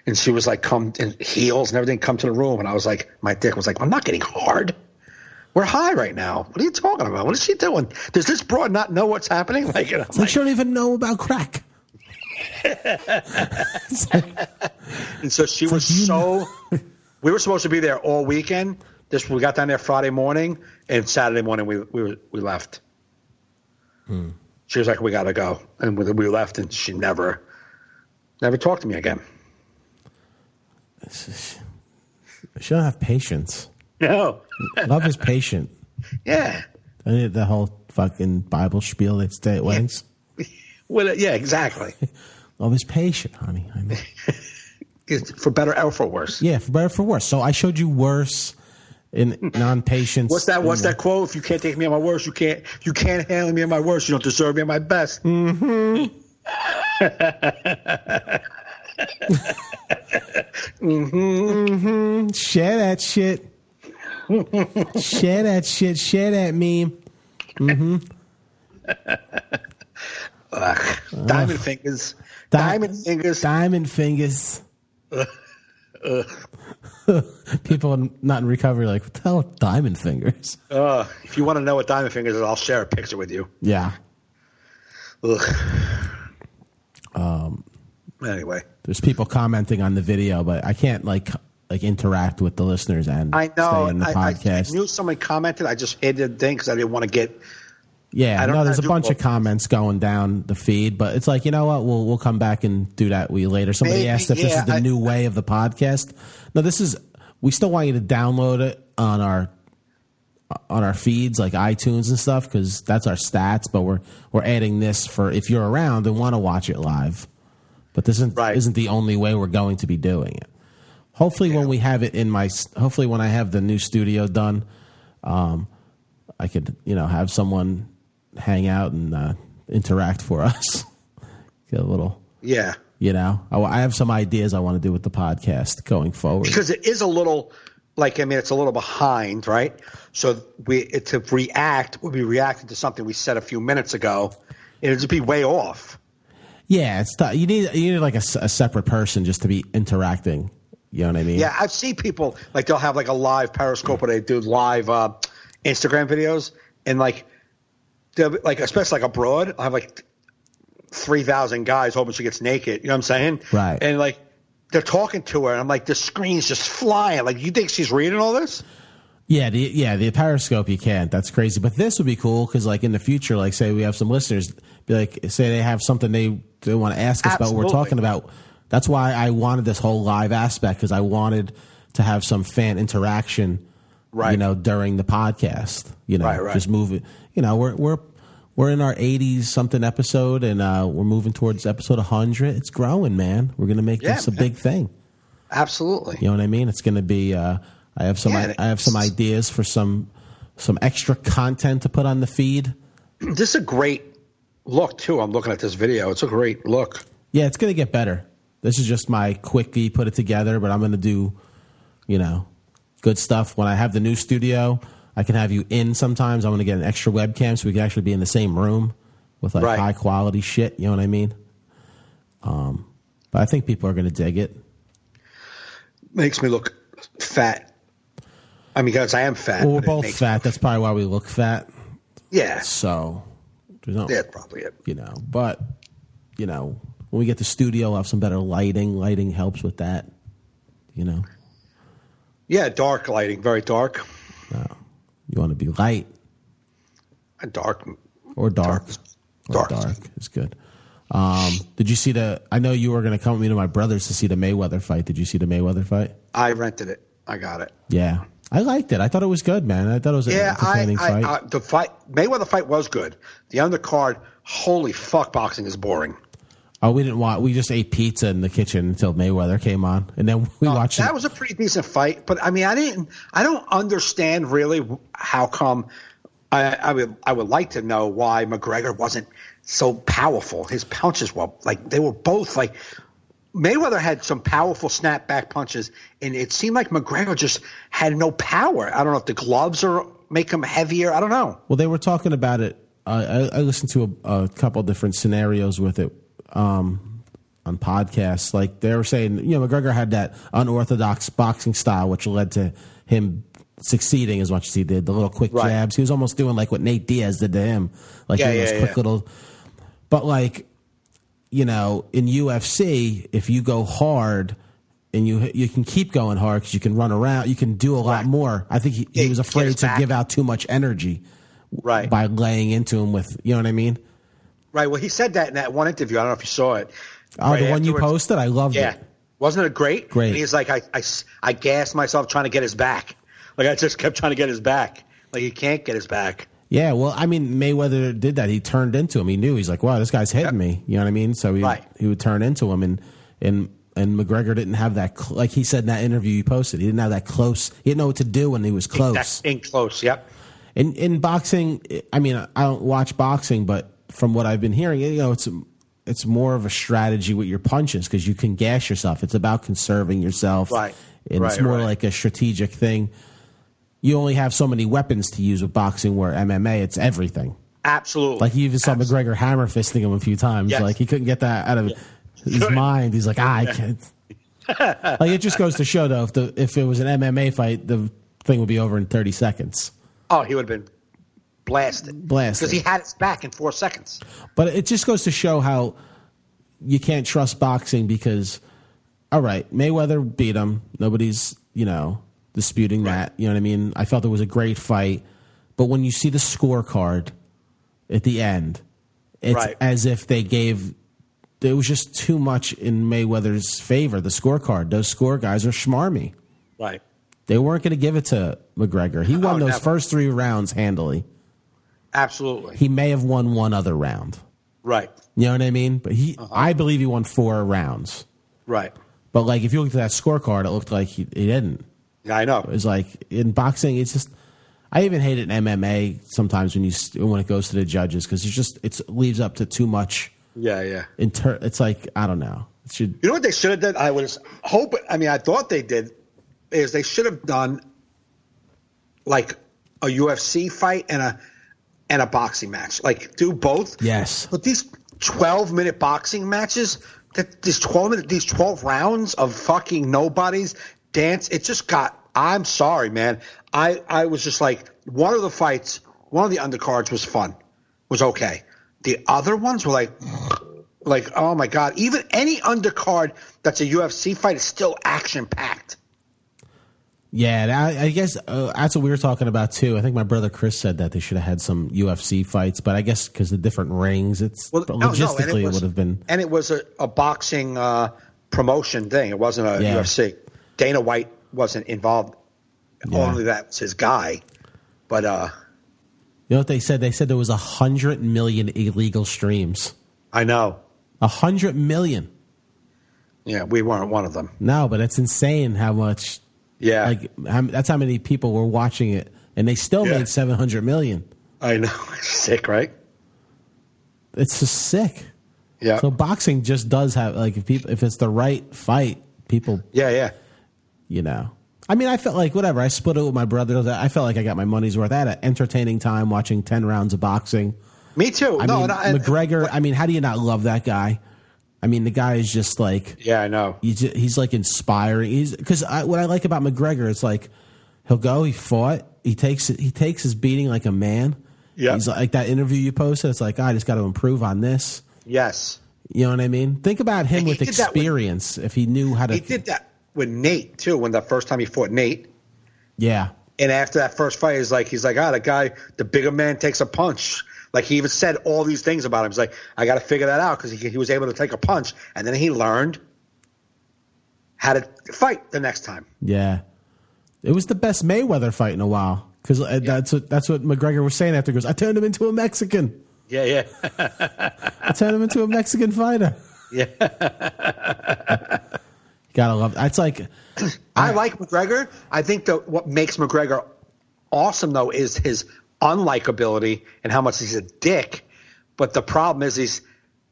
[SPEAKER 1] And she was like, come in heels and everything, come to the room. And I was like, my dick was like, I'm not getting hard. We're high right now. What are you talking about? What is she doing? Does this broad not know what's happening? Like,
[SPEAKER 2] it's like she don't even know about crack.
[SPEAKER 1] And so she was so. We were supposed to be there all weekend. We got down there Friday morning, and Saturday morning we left. She was like, "We gotta go," and we left, and she never talked to me again.
[SPEAKER 2] She don't have patience.
[SPEAKER 1] No,
[SPEAKER 2] love is patient.
[SPEAKER 1] Yeah,
[SPEAKER 2] I need the whole fucking Bible spiel they stay at weddings.
[SPEAKER 1] Well, yeah, exactly.
[SPEAKER 2] Love is patient, honey. I know.
[SPEAKER 1] It's for better or for worse.
[SPEAKER 2] Yeah, for better or for worse. So I showed you worse in non-patience.
[SPEAKER 1] What's that quote? If you can't take me at my worst, you can't handle me at my worst. You don't deserve me at my best.
[SPEAKER 2] Mm-hmm. Mm-hmm. Share that shit. Share that shit. Share that meme. Mm-hmm.
[SPEAKER 1] Diamond fingers. Diamond fingers.
[SPEAKER 2] Diamond fingers. People not in recovery like, what the hell are diamond fingers?
[SPEAKER 1] If you want to know what diamond fingers is, I'll share a picture with you.
[SPEAKER 2] Yeah.
[SPEAKER 1] Anyway,
[SPEAKER 2] there's people commenting on the video, but I can't like interact with the listeners and
[SPEAKER 1] I know
[SPEAKER 2] stay in the podcast.
[SPEAKER 1] I knew somebody commented. I just hated the thing because I didn't want to get.
[SPEAKER 2] Yeah, no, there's a bunch of comments going down the feed, but it's like, you know what? We'll come back and do that with you later. Somebody asked if this is the new way of the podcast. No, we still want you to download it on our feeds like iTunes and stuff because that's our stats. But we're adding this for if you're around and want to watch it live. But this isn't the only way we're going to be doing it. Hopefully, when we have it hopefully when I have the new studio done, I could have someone hang out and interact for us. Get a little, I have some ideas I want to do with the podcast going forward
[SPEAKER 1] because it is a little it's a little behind, right? So we'll be reacting to something we said a few minutes ago. It'll just be way off.
[SPEAKER 2] Yeah, it's you need like a separate person just to be interacting. You know what I mean?
[SPEAKER 1] Yeah, I've seen people like they'll have like a live Periscope where they do live Instagram videos and they'll be, especially abroad, I'll have 3,000 guys hoping she gets naked. You know what I'm saying?
[SPEAKER 2] Right.
[SPEAKER 1] And they're talking to her, and I'm like, the screen's just flying. You think she's reading all this?
[SPEAKER 2] Yeah, the Periscope you can't. That's crazy. But this would be cool because in the future, say we have some listeners, say they have something they want to ask us about what we're talking about. That's why I wanted this whole live aspect because I wanted to have some fan interaction. Right. During the podcast, right. Just move it. We're in our 80s something episode, and we're moving towards episode 100. It's growing, man. We're gonna make this a big thing.
[SPEAKER 1] Absolutely.
[SPEAKER 2] You know what I mean? It's gonna be. I have some ideas for some extra content to put on the feed.
[SPEAKER 1] This is a great look too. I'm looking at this video. It's a great look.
[SPEAKER 2] Yeah, it's gonna get better. This is just my quickie put it together, but I'm gonna do, good stuff. When I have the new studio, I can have you in sometimes. I'm going to get an extra webcam so we can actually be in the same room with high quality shit. You know what I mean? But I think people are going to dig it.
[SPEAKER 1] Makes me look fat. I mean, because I am fat.
[SPEAKER 2] Well, we're both fat. That's probably why we look fat.
[SPEAKER 1] Yeah.
[SPEAKER 2] So,
[SPEAKER 1] that's probably it.
[SPEAKER 2] But, when we get the studio, we'll have some better lighting. Lighting helps with that,
[SPEAKER 1] Yeah, dark lighting, very dark.
[SPEAKER 2] No. You want to be light.
[SPEAKER 1] Dark.
[SPEAKER 2] Or dark. Dark is good. Did you see I know you were going to come with me to my brother's to see the Mayweather fight. Did you see the Mayweather fight?
[SPEAKER 1] I rented it. I got it.
[SPEAKER 2] Yeah. I liked it. I thought it was good, man. I thought it was an entertaining fight.
[SPEAKER 1] The Mayweather fight was good. The undercard, holy fuck, boxing is boring.
[SPEAKER 2] Oh, we just ate pizza in the kitchen until Mayweather came on, and then we watched it.
[SPEAKER 1] That was a pretty decent fight, but I mean, I don't understand really how come I would like to know why McGregor wasn't so powerful. His punches were they were both like Mayweather had some powerful snapback punches, and it seemed like McGregor just had no power. I don't know if the gloves make him heavier. I don't know.
[SPEAKER 2] Well, they were talking about it. I listened to a couple different scenarios with it on podcasts. Like they were saying, McGregor had that unorthodox boxing style, which led to him succeeding as much as he did. The little quick jabs. He was almost doing like what Nate Diaz did to him, quick little. But in UFC, if you go hard and you can keep going hard because you can run around, you can do a lot more. I think he was afraid to give out too much energy by laying into him with, you know what I mean?
[SPEAKER 1] Right. Well, he said that in that one interview. I don't know if you saw it.
[SPEAKER 2] Oh, the one you posted? I loved it.
[SPEAKER 1] Yeah. Wasn't it great?
[SPEAKER 2] Great.
[SPEAKER 1] And he's like, I gassed myself trying to get his back. I just kept trying to get his back. He can't get his back.
[SPEAKER 2] Yeah, well, I mean, Mayweather did that. He turned into him. He knew. He's like, wow, this guy's hitting me. You know what I mean? So he would turn into him. And McGregor didn't have that, like he said in that interview you posted, he didn't have that close. He didn't know what to do when he was close.
[SPEAKER 1] In close, yep.
[SPEAKER 2] In boxing, I mean, I don't watch boxing, but from what I've been hearing, it's more of a strategy with your punches because you can gash yourself. It's about conserving yourself.
[SPEAKER 1] Right.
[SPEAKER 2] And it's more like a strategic thing. You only have so many weapons to use with boxing, where MMA, it's everything.
[SPEAKER 1] Absolutely.
[SPEAKER 2] Like you even saw McGregor hammer fisting him a few times.
[SPEAKER 1] Yes.
[SPEAKER 2] Like he couldn't get that out of his mind. He's like, I can't. Like it just goes to show, though, if it was an MMA fight, the thing would be over in 30 seconds.
[SPEAKER 1] Oh, he would have been blasted. Because he had his back in 4 seconds.
[SPEAKER 2] But it just goes to show how you can't trust boxing because, all right, Mayweather beat him. Nobody's, disputing that. You know what I mean? I felt it was a great fight. But when you see the scorecard at the end, it's as if there was just too much in Mayweather's favor, the scorecard. Those score guys are schmarmy.
[SPEAKER 1] Right.
[SPEAKER 2] They weren't going to give it to McGregor. He won those first 3 rounds handily.
[SPEAKER 1] Absolutely.
[SPEAKER 2] He may have won one other round.
[SPEAKER 1] Right.
[SPEAKER 2] You know what I mean? But I believe he won 4 rounds.
[SPEAKER 1] Right.
[SPEAKER 2] But if you looked at that scorecard, it looked like he didn't.
[SPEAKER 1] Yeah, I know.
[SPEAKER 2] It was like in boxing, it's just. I even hate it in MMA sometimes when it goes to the judges because it leaves up to too much.
[SPEAKER 1] Yeah.
[SPEAKER 2] It's like I don't know.
[SPEAKER 1] You know what they should have done? I thought they did. Is they should have done like a UFC fight and a boxing match. Like do both.
[SPEAKER 2] Yes.
[SPEAKER 1] But these 12-minute boxing matches, these 12 rounds of fucking nobodies dance, it just got. I'm sorry, man. I was just like one of the undercards was fun, was okay. The other ones were like oh my god. Even any undercard that's a UFC fight is still action packed.
[SPEAKER 2] Yeah, I guess that's what we were talking about too. I think my brother Chris said that they should have had some UFC fights, but I guess because the different rings, logistically it would have been.
[SPEAKER 1] And it was a boxing promotion thing. It wasn't a UFC. Dana White wasn't involved. Only that was his guy. But you
[SPEAKER 2] know what they said? They said there was 100 million illegal streams.
[SPEAKER 1] I know.
[SPEAKER 2] 100 million.
[SPEAKER 1] Yeah, we weren't one of them.
[SPEAKER 2] No, but it's insane how much.
[SPEAKER 1] Yeah,
[SPEAKER 2] that's how many people were watching it, and they still made 700 million.
[SPEAKER 1] I know. Sick, right?
[SPEAKER 2] It's just sick.
[SPEAKER 1] Yeah.
[SPEAKER 2] So boxing just does have if it's the right fight, people.
[SPEAKER 1] Yeah.
[SPEAKER 2] I mean, I felt like whatever. I split it with my brother. I felt like I got my money's worth. I had an entertaining time watching 10 rounds of boxing.
[SPEAKER 1] Me too.
[SPEAKER 2] McGregor. I mean, how do you not love that guy? I mean, the guy is just like.
[SPEAKER 1] Yeah, I know.
[SPEAKER 2] He's like inspiring. Because what I like about McGregor is like he'll go. He fought. He takes his beating like a man.
[SPEAKER 1] Yeah.
[SPEAKER 2] He's like that interview you posted. It's like I just got to improve on this.
[SPEAKER 1] Yes.
[SPEAKER 2] You know what I mean? Think about him with experience. If he knew how to.
[SPEAKER 1] He did that with Nate too. When the first time he fought Nate.
[SPEAKER 2] Yeah.
[SPEAKER 1] And after that first fight, he's like, the guy, the bigger man takes a punch. Like he even said all these things about him. He's like, I got to figure that out because he was able to take a punch, and then he learned how to fight the next time.
[SPEAKER 2] Yeah, it was the best Mayweather fight in a while because that's what McGregor was saying after. He goes, I turned him into a Mexican.
[SPEAKER 1] Yeah.
[SPEAKER 2] I turned him into a Mexican fighter.
[SPEAKER 1] Yeah.
[SPEAKER 2] Gotta love it. It's like
[SPEAKER 1] I like McGregor. I think that what makes McGregor awesome though is his unlikability and how much he's a dick. But the problem is he's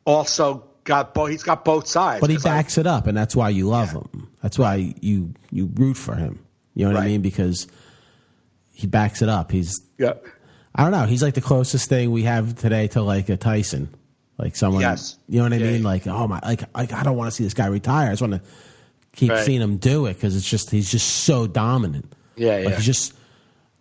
[SPEAKER 1] also got both sides.
[SPEAKER 2] But he backs it up, and that's why you love him. That's why you root for him. You know what I mean? Because he backs it up. I don't know. He's like the closest thing we have today to like a Tyson, like someone.
[SPEAKER 1] Yes.
[SPEAKER 2] You know what I mean? Like, oh my, like I don't want to see this guy retire. I just want to keep seeing him do it because he's just so dominant.
[SPEAKER 1] Yeah.
[SPEAKER 2] He's just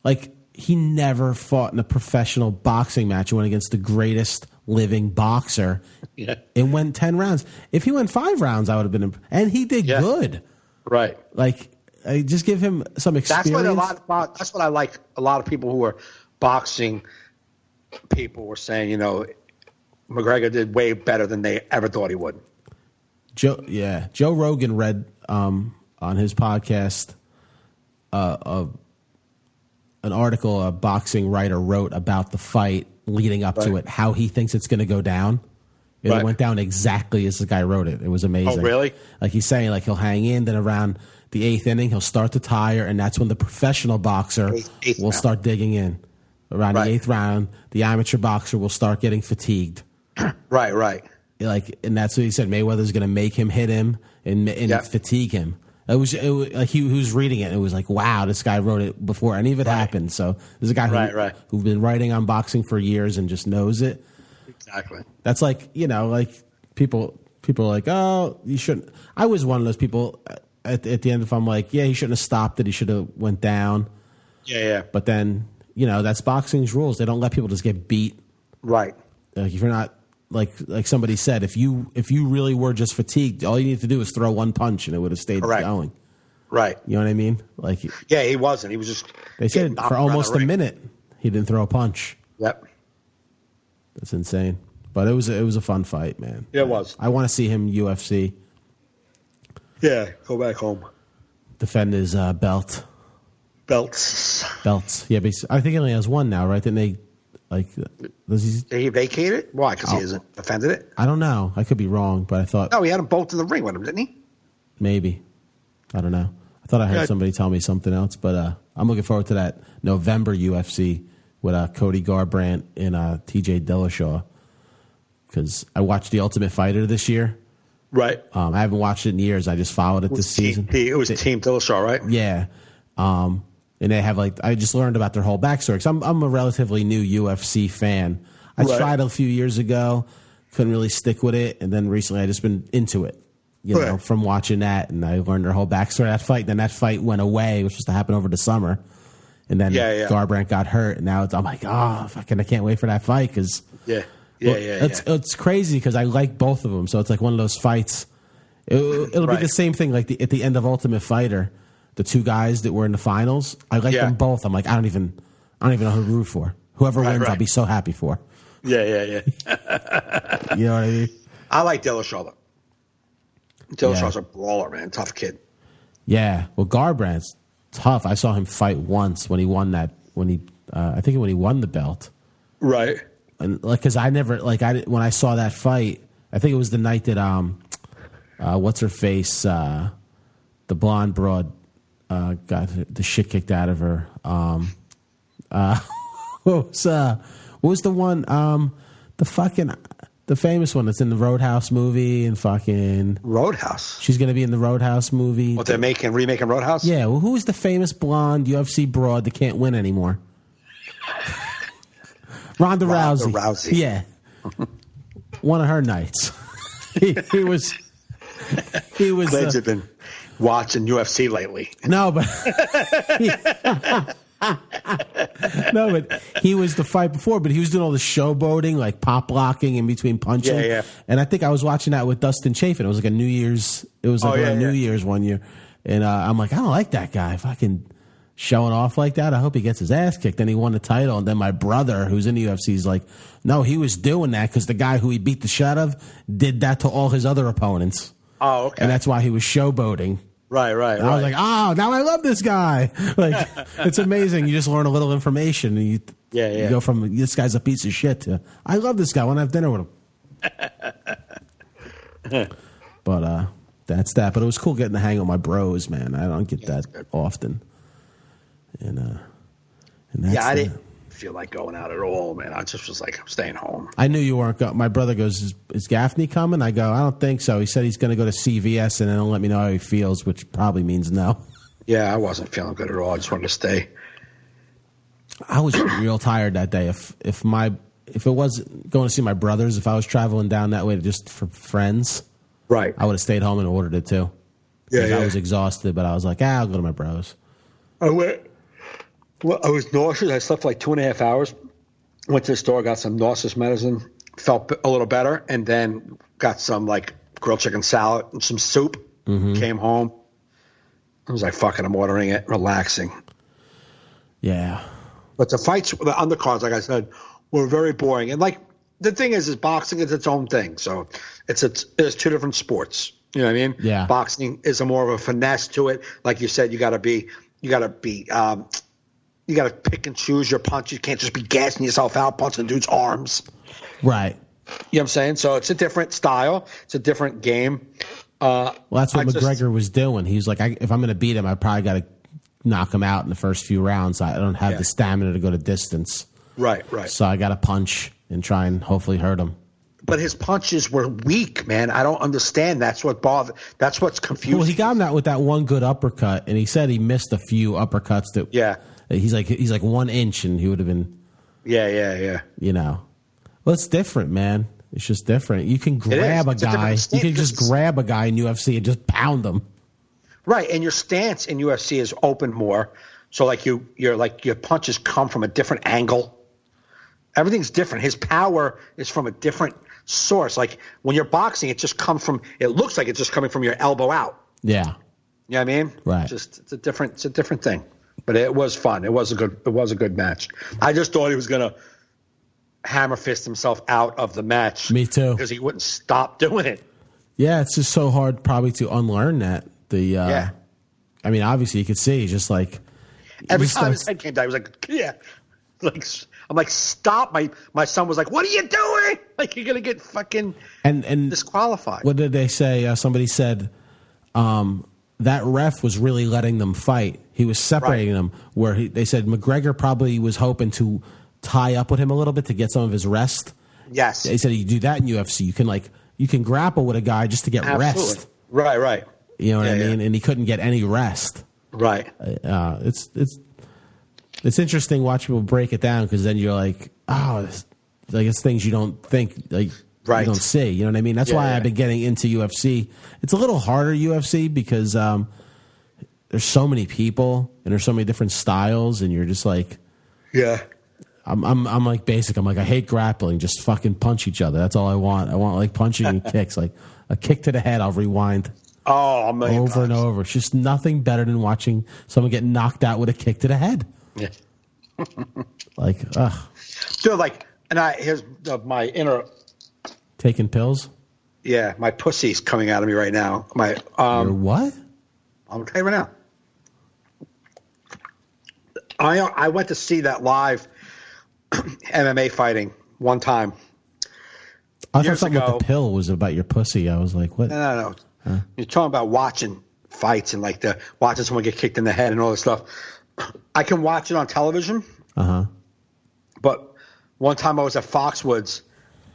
[SPEAKER 2] like he never fought in a professional boxing match. He went against the greatest living boxer.
[SPEAKER 1] Yeah.
[SPEAKER 2] And went 10 rounds. If he went 5 rounds, I would have been and he did good. Right. Like I just give him some experience.
[SPEAKER 1] That's what I like. A lot of people who are boxing people were saying, McGregor did way better than they ever thought he would.
[SPEAKER 2] Joe Rogan read on his podcast an article a boxing writer wrote about the fight leading up to it, how he thinks it's going to go down. It went down exactly as the guy wrote it. It was amazing.
[SPEAKER 1] Oh, really?
[SPEAKER 2] Like he's saying, like he'll hang in, then around the 8th inning, he'll start to tire, and that's when the professional boxer will start digging in. Around the 8th round, the amateur boxer will start getting fatigued.
[SPEAKER 1] Right.
[SPEAKER 2] Like, and that's what he said. Mayweather's going to make him hit him and fatigue him. It was like he was reading it. And it was like, wow, this guy wrote it before any of it happened. So there's a guy who's been writing on boxing for years and just knows it.
[SPEAKER 1] Exactly.
[SPEAKER 2] That's like like people are like, oh, you shouldn't. I was one of those people at the end. If I'm like, yeah, he shouldn't have stopped it. He should have went down.
[SPEAKER 1] Yeah.
[SPEAKER 2] But then that's boxing's rules. They don't let people just get beat.
[SPEAKER 1] Right.
[SPEAKER 2] Like if you're not like somebody said, if you really were just fatigued, all you need to do is throw one punch and it would have stayed going. Right. You know what I mean? Like
[SPEAKER 1] he wasn't. He was just.
[SPEAKER 2] They said for almost a minute he didn't throw a punch.
[SPEAKER 1] Yep.
[SPEAKER 2] That's insane. But it was a fun fight, man.
[SPEAKER 1] Yeah, it was.
[SPEAKER 2] I want to see him UFC.
[SPEAKER 1] Yeah, go back home.
[SPEAKER 2] Defend his belts. Yeah, but I think he only has one now, right? Didn't they? Like, does
[SPEAKER 1] he vacate it? Why? Because he hasn't defended it?
[SPEAKER 2] I don't know. I could be wrong, but I thought.
[SPEAKER 1] No, he had them both in the ring with him, didn't he?
[SPEAKER 2] Maybe. I don't know. I thought I heard somebody tell me something else, but I'm looking forward to that November UFC with Cody Garbrandt and TJ Dillashaw because I watched The Ultimate Fighter this year.
[SPEAKER 1] Right.
[SPEAKER 2] I haven't watched it in years. I just followed it this season.
[SPEAKER 1] It was Team Dillashaw, right?
[SPEAKER 2] Yeah. And they have I just learned about their whole backstory because I'm a relatively new UFC fan. I tried a few years ago, couldn't really stick with it, and then recently I just been into it, from watching that, and I learned their whole backstory of that fight. Then that fight went away, which was to happen over the summer, and then Garbrandt got hurt, and now I'm like, I can't wait for that fight because it's crazy because I like both of them, so it's like one of those fights. It'll be the same thing like at the end of Ultimate Fighter. The two guys that were in the finals, I like them both. I'm like, I don't even know who to root for. Whoever wins, I'll be so happy for.
[SPEAKER 1] Yeah.
[SPEAKER 2] You know what I mean?
[SPEAKER 1] I like Dillashaw. Dillashaw's a brawler, man. Tough kid.
[SPEAKER 2] Yeah. Well, Garbrandt's tough. I saw him fight once when he won that. When he won the belt. Right. And because I never when I saw that fight, I think it was the night that what's her face, the blonde broad. Got the shit kicked out of her. What was the one? The famous one that's in the Roadhouse movie and fucking
[SPEAKER 1] Roadhouse.
[SPEAKER 2] She's gonna be in the Roadhouse movie.
[SPEAKER 1] What they're remaking Roadhouse?
[SPEAKER 2] Yeah. Well, who's the famous blonde UFC broad that can't win anymore? Ronda Rousey. Yeah. One of her nights. He was.
[SPEAKER 1] Glad you've been watching UFC lately.
[SPEAKER 2] No, but he was the fight before, but he was doing all the showboating, like pop blocking in between punching.
[SPEAKER 1] Yeah.
[SPEAKER 2] And I think I was watching that with Dustin Chafin. It was like a New Year's. It was like New Year's one year, and I'm like, I don't like that guy. Fucking showing off like that. I hope he gets his ass kicked. Then he won the title, and then my brother, who's in the UFC, is like, no, he was doing that because the guy who he beat the shit out of did that to all his other opponents. Oh, okay. And that's why he was showboating.
[SPEAKER 1] Right.
[SPEAKER 2] And I was like, now I love this guy. Like, it's amazing. You just learn a little information. And you go from, this guy's a piece of shit to, I love this guy. I want to have dinner with him. But that's that. But it was cool getting to hang with my bros, man. I don't get that often. And that's
[SPEAKER 1] feel like going out at all, man. I just was like, I'm staying home.
[SPEAKER 2] I knew you weren't going. My brother goes, is Gaffney coming? I go, I don't think so. He said he's going to go to CVS and then he'll let me know how he feels, which probably means no.
[SPEAKER 1] Yeah, I wasn't feeling good at all. I just wanted to stay.
[SPEAKER 2] I was real tired that day. If it was going to see my brothers, if I was traveling down that way just for friends,
[SPEAKER 1] right,
[SPEAKER 2] I would have stayed home and ordered it too. I was exhausted, but I was like, I'll go to my bros.
[SPEAKER 1] I was nauseous. I slept for like 2.5 hours. Went to the store, got some nauseous medicine, felt a little better, and then got some like grilled chicken salad and some soup. Came home. I was like, fuck it, I'm ordering it, relaxing.
[SPEAKER 2] Yeah.
[SPEAKER 1] But the fights, the undercards, like I said, were very boring. And like the thing is boxing is its own thing. So it's two different sports. You know what I mean?
[SPEAKER 2] Yeah.
[SPEAKER 1] Boxing is a more of a finesse to it. Like you said, you got to pick and choose your punches. You can't just be gassing yourself out, punching dude's arms.
[SPEAKER 2] Right.
[SPEAKER 1] You know what I'm saying? So it's a different style. It's a different game.
[SPEAKER 2] Well, that's what McGregor was doing. He was like, if I'm going to beat him, I probably got to knock him out in the first few rounds. I don't have the stamina to go to distance.
[SPEAKER 1] Right.
[SPEAKER 2] So I got to punch and try and hopefully hurt him.
[SPEAKER 1] But his punches were weak, man. I don't understand. That's what's confusing.
[SPEAKER 2] Well, he got him out with that one good uppercut, and he said he missed a few uppercuts that.
[SPEAKER 1] Yeah.
[SPEAKER 2] He's like 1 inch, and he would have been.
[SPEAKER 1] Yeah.
[SPEAKER 2] You know, well, it's different, man. It's just different. You can grab a guy. You can just grab a guy in UFC and just pound him.
[SPEAKER 1] Right, and your stance in UFC is open more. So like your punches come from a different angle. Everything's different. His power is from a different source. Like when you're boxing, it just comes from. It looks like it's just coming from your elbow out.
[SPEAKER 2] Yeah.
[SPEAKER 1] You know what I mean?
[SPEAKER 2] Right.
[SPEAKER 1] It's a different thing. But it was fun. It was a good match. I just thought he was gonna hammer fist himself out of the match.
[SPEAKER 2] Me too.
[SPEAKER 1] Because he wouldn't stop doing it.
[SPEAKER 2] Yeah, it's just so hard probably to unlearn that.
[SPEAKER 1] Yeah.
[SPEAKER 2] I mean, obviously you could see he's just like
[SPEAKER 1] every time his head came down, he was like, yeah. Like I'm like, stop. My son was like, what are you doing? Like you're gonna get fucking
[SPEAKER 2] and
[SPEAKER 1] disqualified.
[SPEAKER 2] What did they say? Somebody said that ref was really letting them fight. He was separating them. Where they said McGregor probably was hoping to tie up with him a little bit to get some of his rest.
[SPEAKER 1] Yes,
[SPEAKER 2] they said you do that in UFC. You can grapple with a guy just to get rest.
[SPEAKER 1] Right.
[SPEAKER 2] You know what I mean? And he couldn't get any rest.
[SPEAKER 1] Right.
[SPEAKER 2] It's interesting watching people break it down because then you're like, it's things you don't think you don't see. You know what I mean? That's why I've been getting into UFC. It's a little harder UFC because there's so many people and there's so many different styles, and you're just like, I'm like basic. I'm like, I hate grappling. Just fucking punch each other. That's all I want. I want like punching and kicks. Like a kick to the head, I'll rewind.
[SPEAKER 1] Oh,
[SPEAKER 2] over and over. It's just nothing better than watching someone get knocked out with a kick to the head.
[SPEAKER 1] Yeah.
[SPEAKER 2] Like, ugh.
[SPEAKER 1] Dude, like, and here's my inner.
[SPEAKER 2] Taking pills?
[SPEAKER 1] Yeah, my pussy's coming out of me right now.
[SPEAKER 2] Your what?
[SPEAKER 1] I'm telling you right now. I went to see that live MMA fighting one time.
[SPEAKER 2] I thought something with the pill was about your pussy. I was like, what?
[SPEAKER 1] No. Huh? You're talking about watching fights and like watching someone get kicked in the head and all this stuff. I can watch it on television. But one time I was at Foxwoods.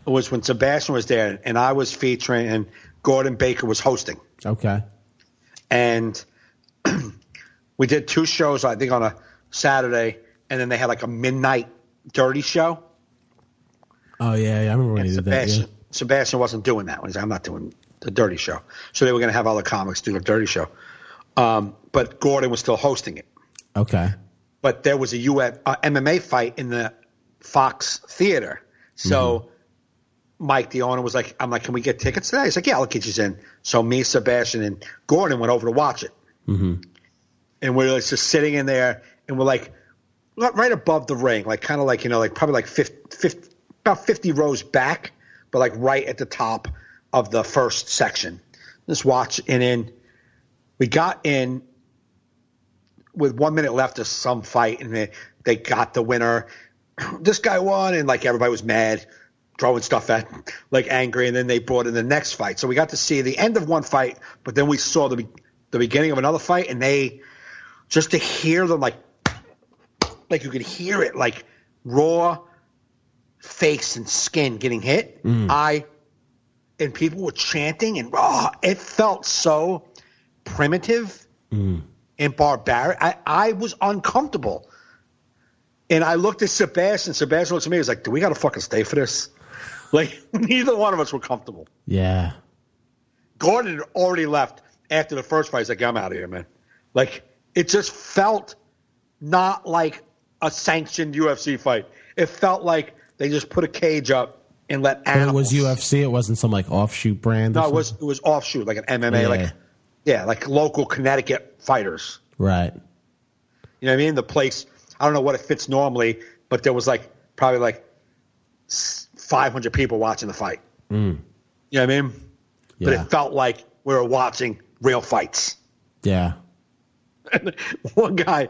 [SPEAKER 1] It was when Sebastian was there, and I was featuring, and Gordon Baker was hosting.
[SPEAKER 2] Okay. And
[SPEAKER 1] we did 2 shows, I think, on a Saturday, and then they had like a midnight dirty show.
[SPEAKER 2] Oh, yeah. I remember when he did that. Yeah.
[SPEAKER 1] Sebastian wasn't doing that one. He said, I'm not doing the dirty show. So they were going to have all the comics do the dirty show. But Gordon was still hosting it.
[SPEAKER 2] Okay.
[SPEAKER 1] But there was a MMA fight in the Fox Theater. So Mike, the owner, was like, I'm like, can we get tickets today? He's like, yeah, I'll get you in. So me, Sebastian, and Gordon went over to watch it. And we're just sitting in there, and we're like right above the ring, like kind of like, like probably like 50, about 50 rows back, but like right at the top of the first section. Just watch, and then we got in with 1 minute left of some fight, and they got the winner. This guy won, and like everybody was mad, throwing stuff at, like angry, and then they brought in the next fight. So we got to see the end of one fight, but then we saw the beginning of another fight, and they just to hear them like you could hear it, like raw face and skin getting hit. And people were chanting, and it felt so primitive and barbaric. I was uncomfortable. And I looked at Sebastian. Sebastian looked at me. He was like, do we got to fucking stay for this? Like, neither one of us were comfortable.
[SPEAKER 2] Yeah.
[SPEAKER 1] Gordon had already left after the first fight. He's like, I'm out of here, man. Like, it just felt not like a sanctioned UFC fight. It felt like they just put a cage up and let animals.
[SPEAKER 2] But it was UFC. It wasn't some like offshoot brand.
[SPEAKER 1] No, it was offshoot, like an MMA, like local Connecticut fighters.
[SPEAKER 2] Right.
[SPEAKER 1] You know what I mean? The place, I don't know what it fits normally, but there was probably 500 people watching the fight. You know what I mean?
[SPEAKER 2] Yeah.
[SPEAKER 1] But it felt like we were watching real fights.
[SPEAKER 2] Yeah.
[SPEAKER 1] And one guy,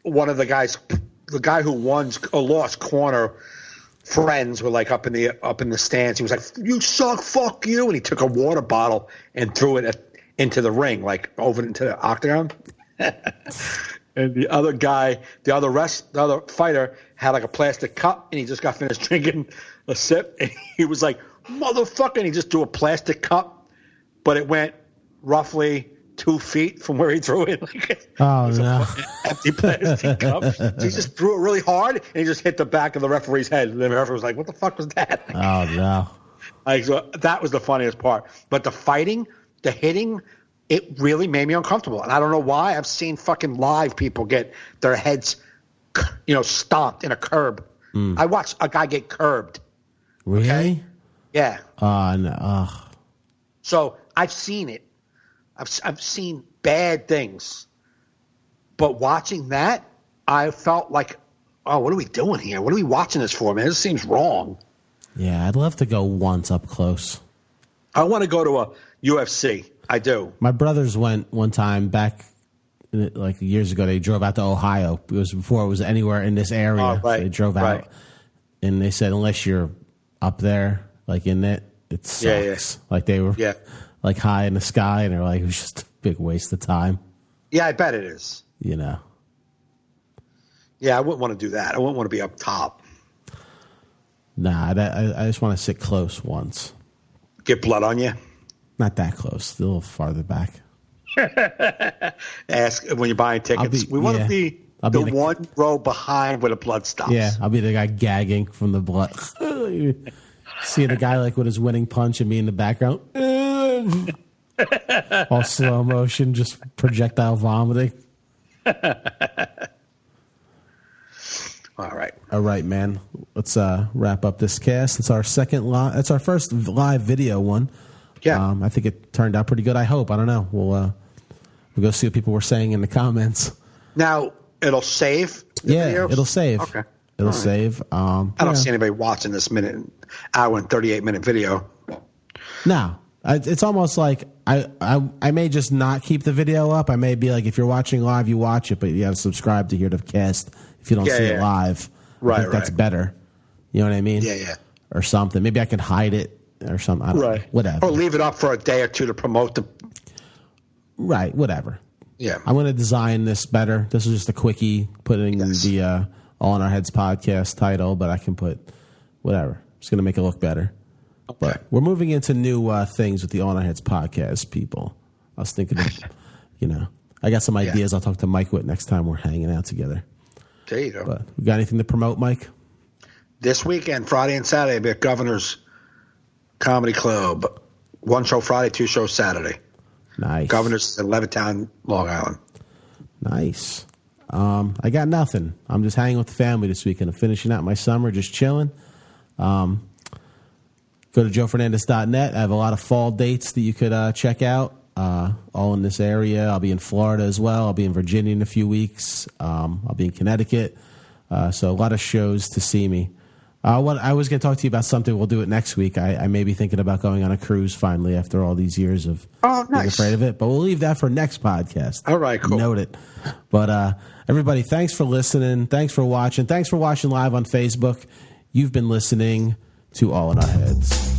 [SPEAKER 1] one of the guys, the guy who won or lost corner friends were up in the stands. He was like, "You suck, fuck you," and he took a water bottle and threw it into the ring, over into the octagon. And the other guy, the other fighter had a plastic cup, and he just got finished drinking a sip, and he was like, "Motherfucker!" And he just threw a plastic cup, but it went roughly 2 feet from where he threw it.
[SPEAKER 2] Oh no!
[SPEAKER 1] Empty plastic cup. So he just threw it really hard, and he just hit the back of the referee's head. And the referee was like, "What the fuck was that?"
[SPEAKER 2] Oh no!
[SPEAKER 1] So that was the funniest part. But the fighting, the hitting, it really made me uncomfortable, and I don't know why. I've seen fucking live people get their heads, stomped in a curb. I watched a guy get curbed.
[SPEAKER 2] Really?
[SPEAKER 1] Okay? Yeah.
[SPEAKER 2] No.
[SPEAKER 1] So I've seen it. I've seen bad things, but watching that, I felt like, oh, what are we doing here? What are we watching this for, man? This seems wrong.
[SPEAKER 2] Yeah, I'd love to go once up close.
[SPEAKER 1] I want to go to a UFC. I do.
[SPEAKER 2] My brothers went one time back, years ago. They drove out to Ohio. It was before it was anywhere in this area.
[SPEAKER 1] Oh, right.
[SPEAKER 2] So they drove out, and they said unless you're up there, in it sucks.
[SPEAKER 1] Yeah.
[SPEAKER 2] They were high in the sky, and they're like, it was just a big waste of time.
[SPEAKER 1] Yeah, I bet it is.
[SPEAKER 2] Yeah,
[SPEAKER 1] I wouldn't want to do that. I wouldn't want to be up top.
[SPEAKER 2] Nah, I just want to sit close once.
[SPEAKER 1] Get blood on you?
[SPEAKER 2] Not that close. A little farther back.
[SPEAKER 1] Ask when you're buying tickets. We want to be the one row behind where the blood stops.
[SPEAKER 2] Yeah, I'll be the guy gagging from the blood. See the guy with his winning punch and me in the background. All slow motion, just projectile vomiting. All right, man. Let's wrap up this cast. It's our second live. It's our first live video one.
[SPEAKER 1] Yeah,
[SPEAKER 2] I think it turned out pretty good. I hope. I don't know. We'll go see what people were saying in the comments.
[SPEAKER 1] Now it'll save. Videos?
[SPEAKER 2] It'll save.
[SPEAKER 1] Okay,
[SPEAKER 2] it'll save. I
[SPEAKER 1] don't see anybody watching this hour and 38-minute video.
[SPEAKER 2] No, it's almost like I may just not keep the video up. I may be like, if you're watching live, you watch it, but you have to subscribe to hear the cast if you don't see it live. I think that's better. You know what I mean?
[SPEAKER 1] Yeah.
[SPEAKER 2] Or something. Maybe I can hide it or something. I don't know. Whatever.
[SPEAKER 1] Or leave it up for a day or two to promote the.
[SPEAKER 2] Right. Whatever.
[SPEAKER 1] Yeah.
[SPEAKER 2] I'm going to design this better. This is just a quickie putting the All in Our Heads podcast title, but I can put whatever. It's going to make it look better.
[SPEAKER 1] Okay.
[SPEAKER 2] But we're moving into new things with the All in Our Heads podcast, people. I was thinking of, I got some ideas. I'll talk to Mike with next time we're hanging out together.
[SPEAKER 1] There you go.
[SPEAKER 2] But we got anything to promote, Mike?
[SPEAKER 1] This weekend, Friday and Saturday, I'll be at Governor's Comedy Club. 1 show Friday, 2 shows Saturday.
[SPEAKER 2] Nice.
[SPEAKER 1] Governor's in Levittown, Long Island.
[SPEAKER 2] Nice. I got nothing. I'm just hanging with the family this weekend. I'm finishing out my summer, just chilling. Go to joefernandez.net. I have a lot of fall dates that you could check out, all in this area. I'll be in Florida as well. I'll be in Virginia in a few weeks. I'll be in Connecticut. So a lot of shows to see me. What I was going to talk to you about something. We'll do it next week. I may be thinking about going on a cruise finally after all these years of being afraid of it. But we'll leave that for next podcast.
[SPEAKER 1] All right, cool.
[SPEAKER 2] Note it. But everybody, thanks for listening. Thanks for watching. Thanks for watching live on Facebook. You've been listening to All in Our Heads.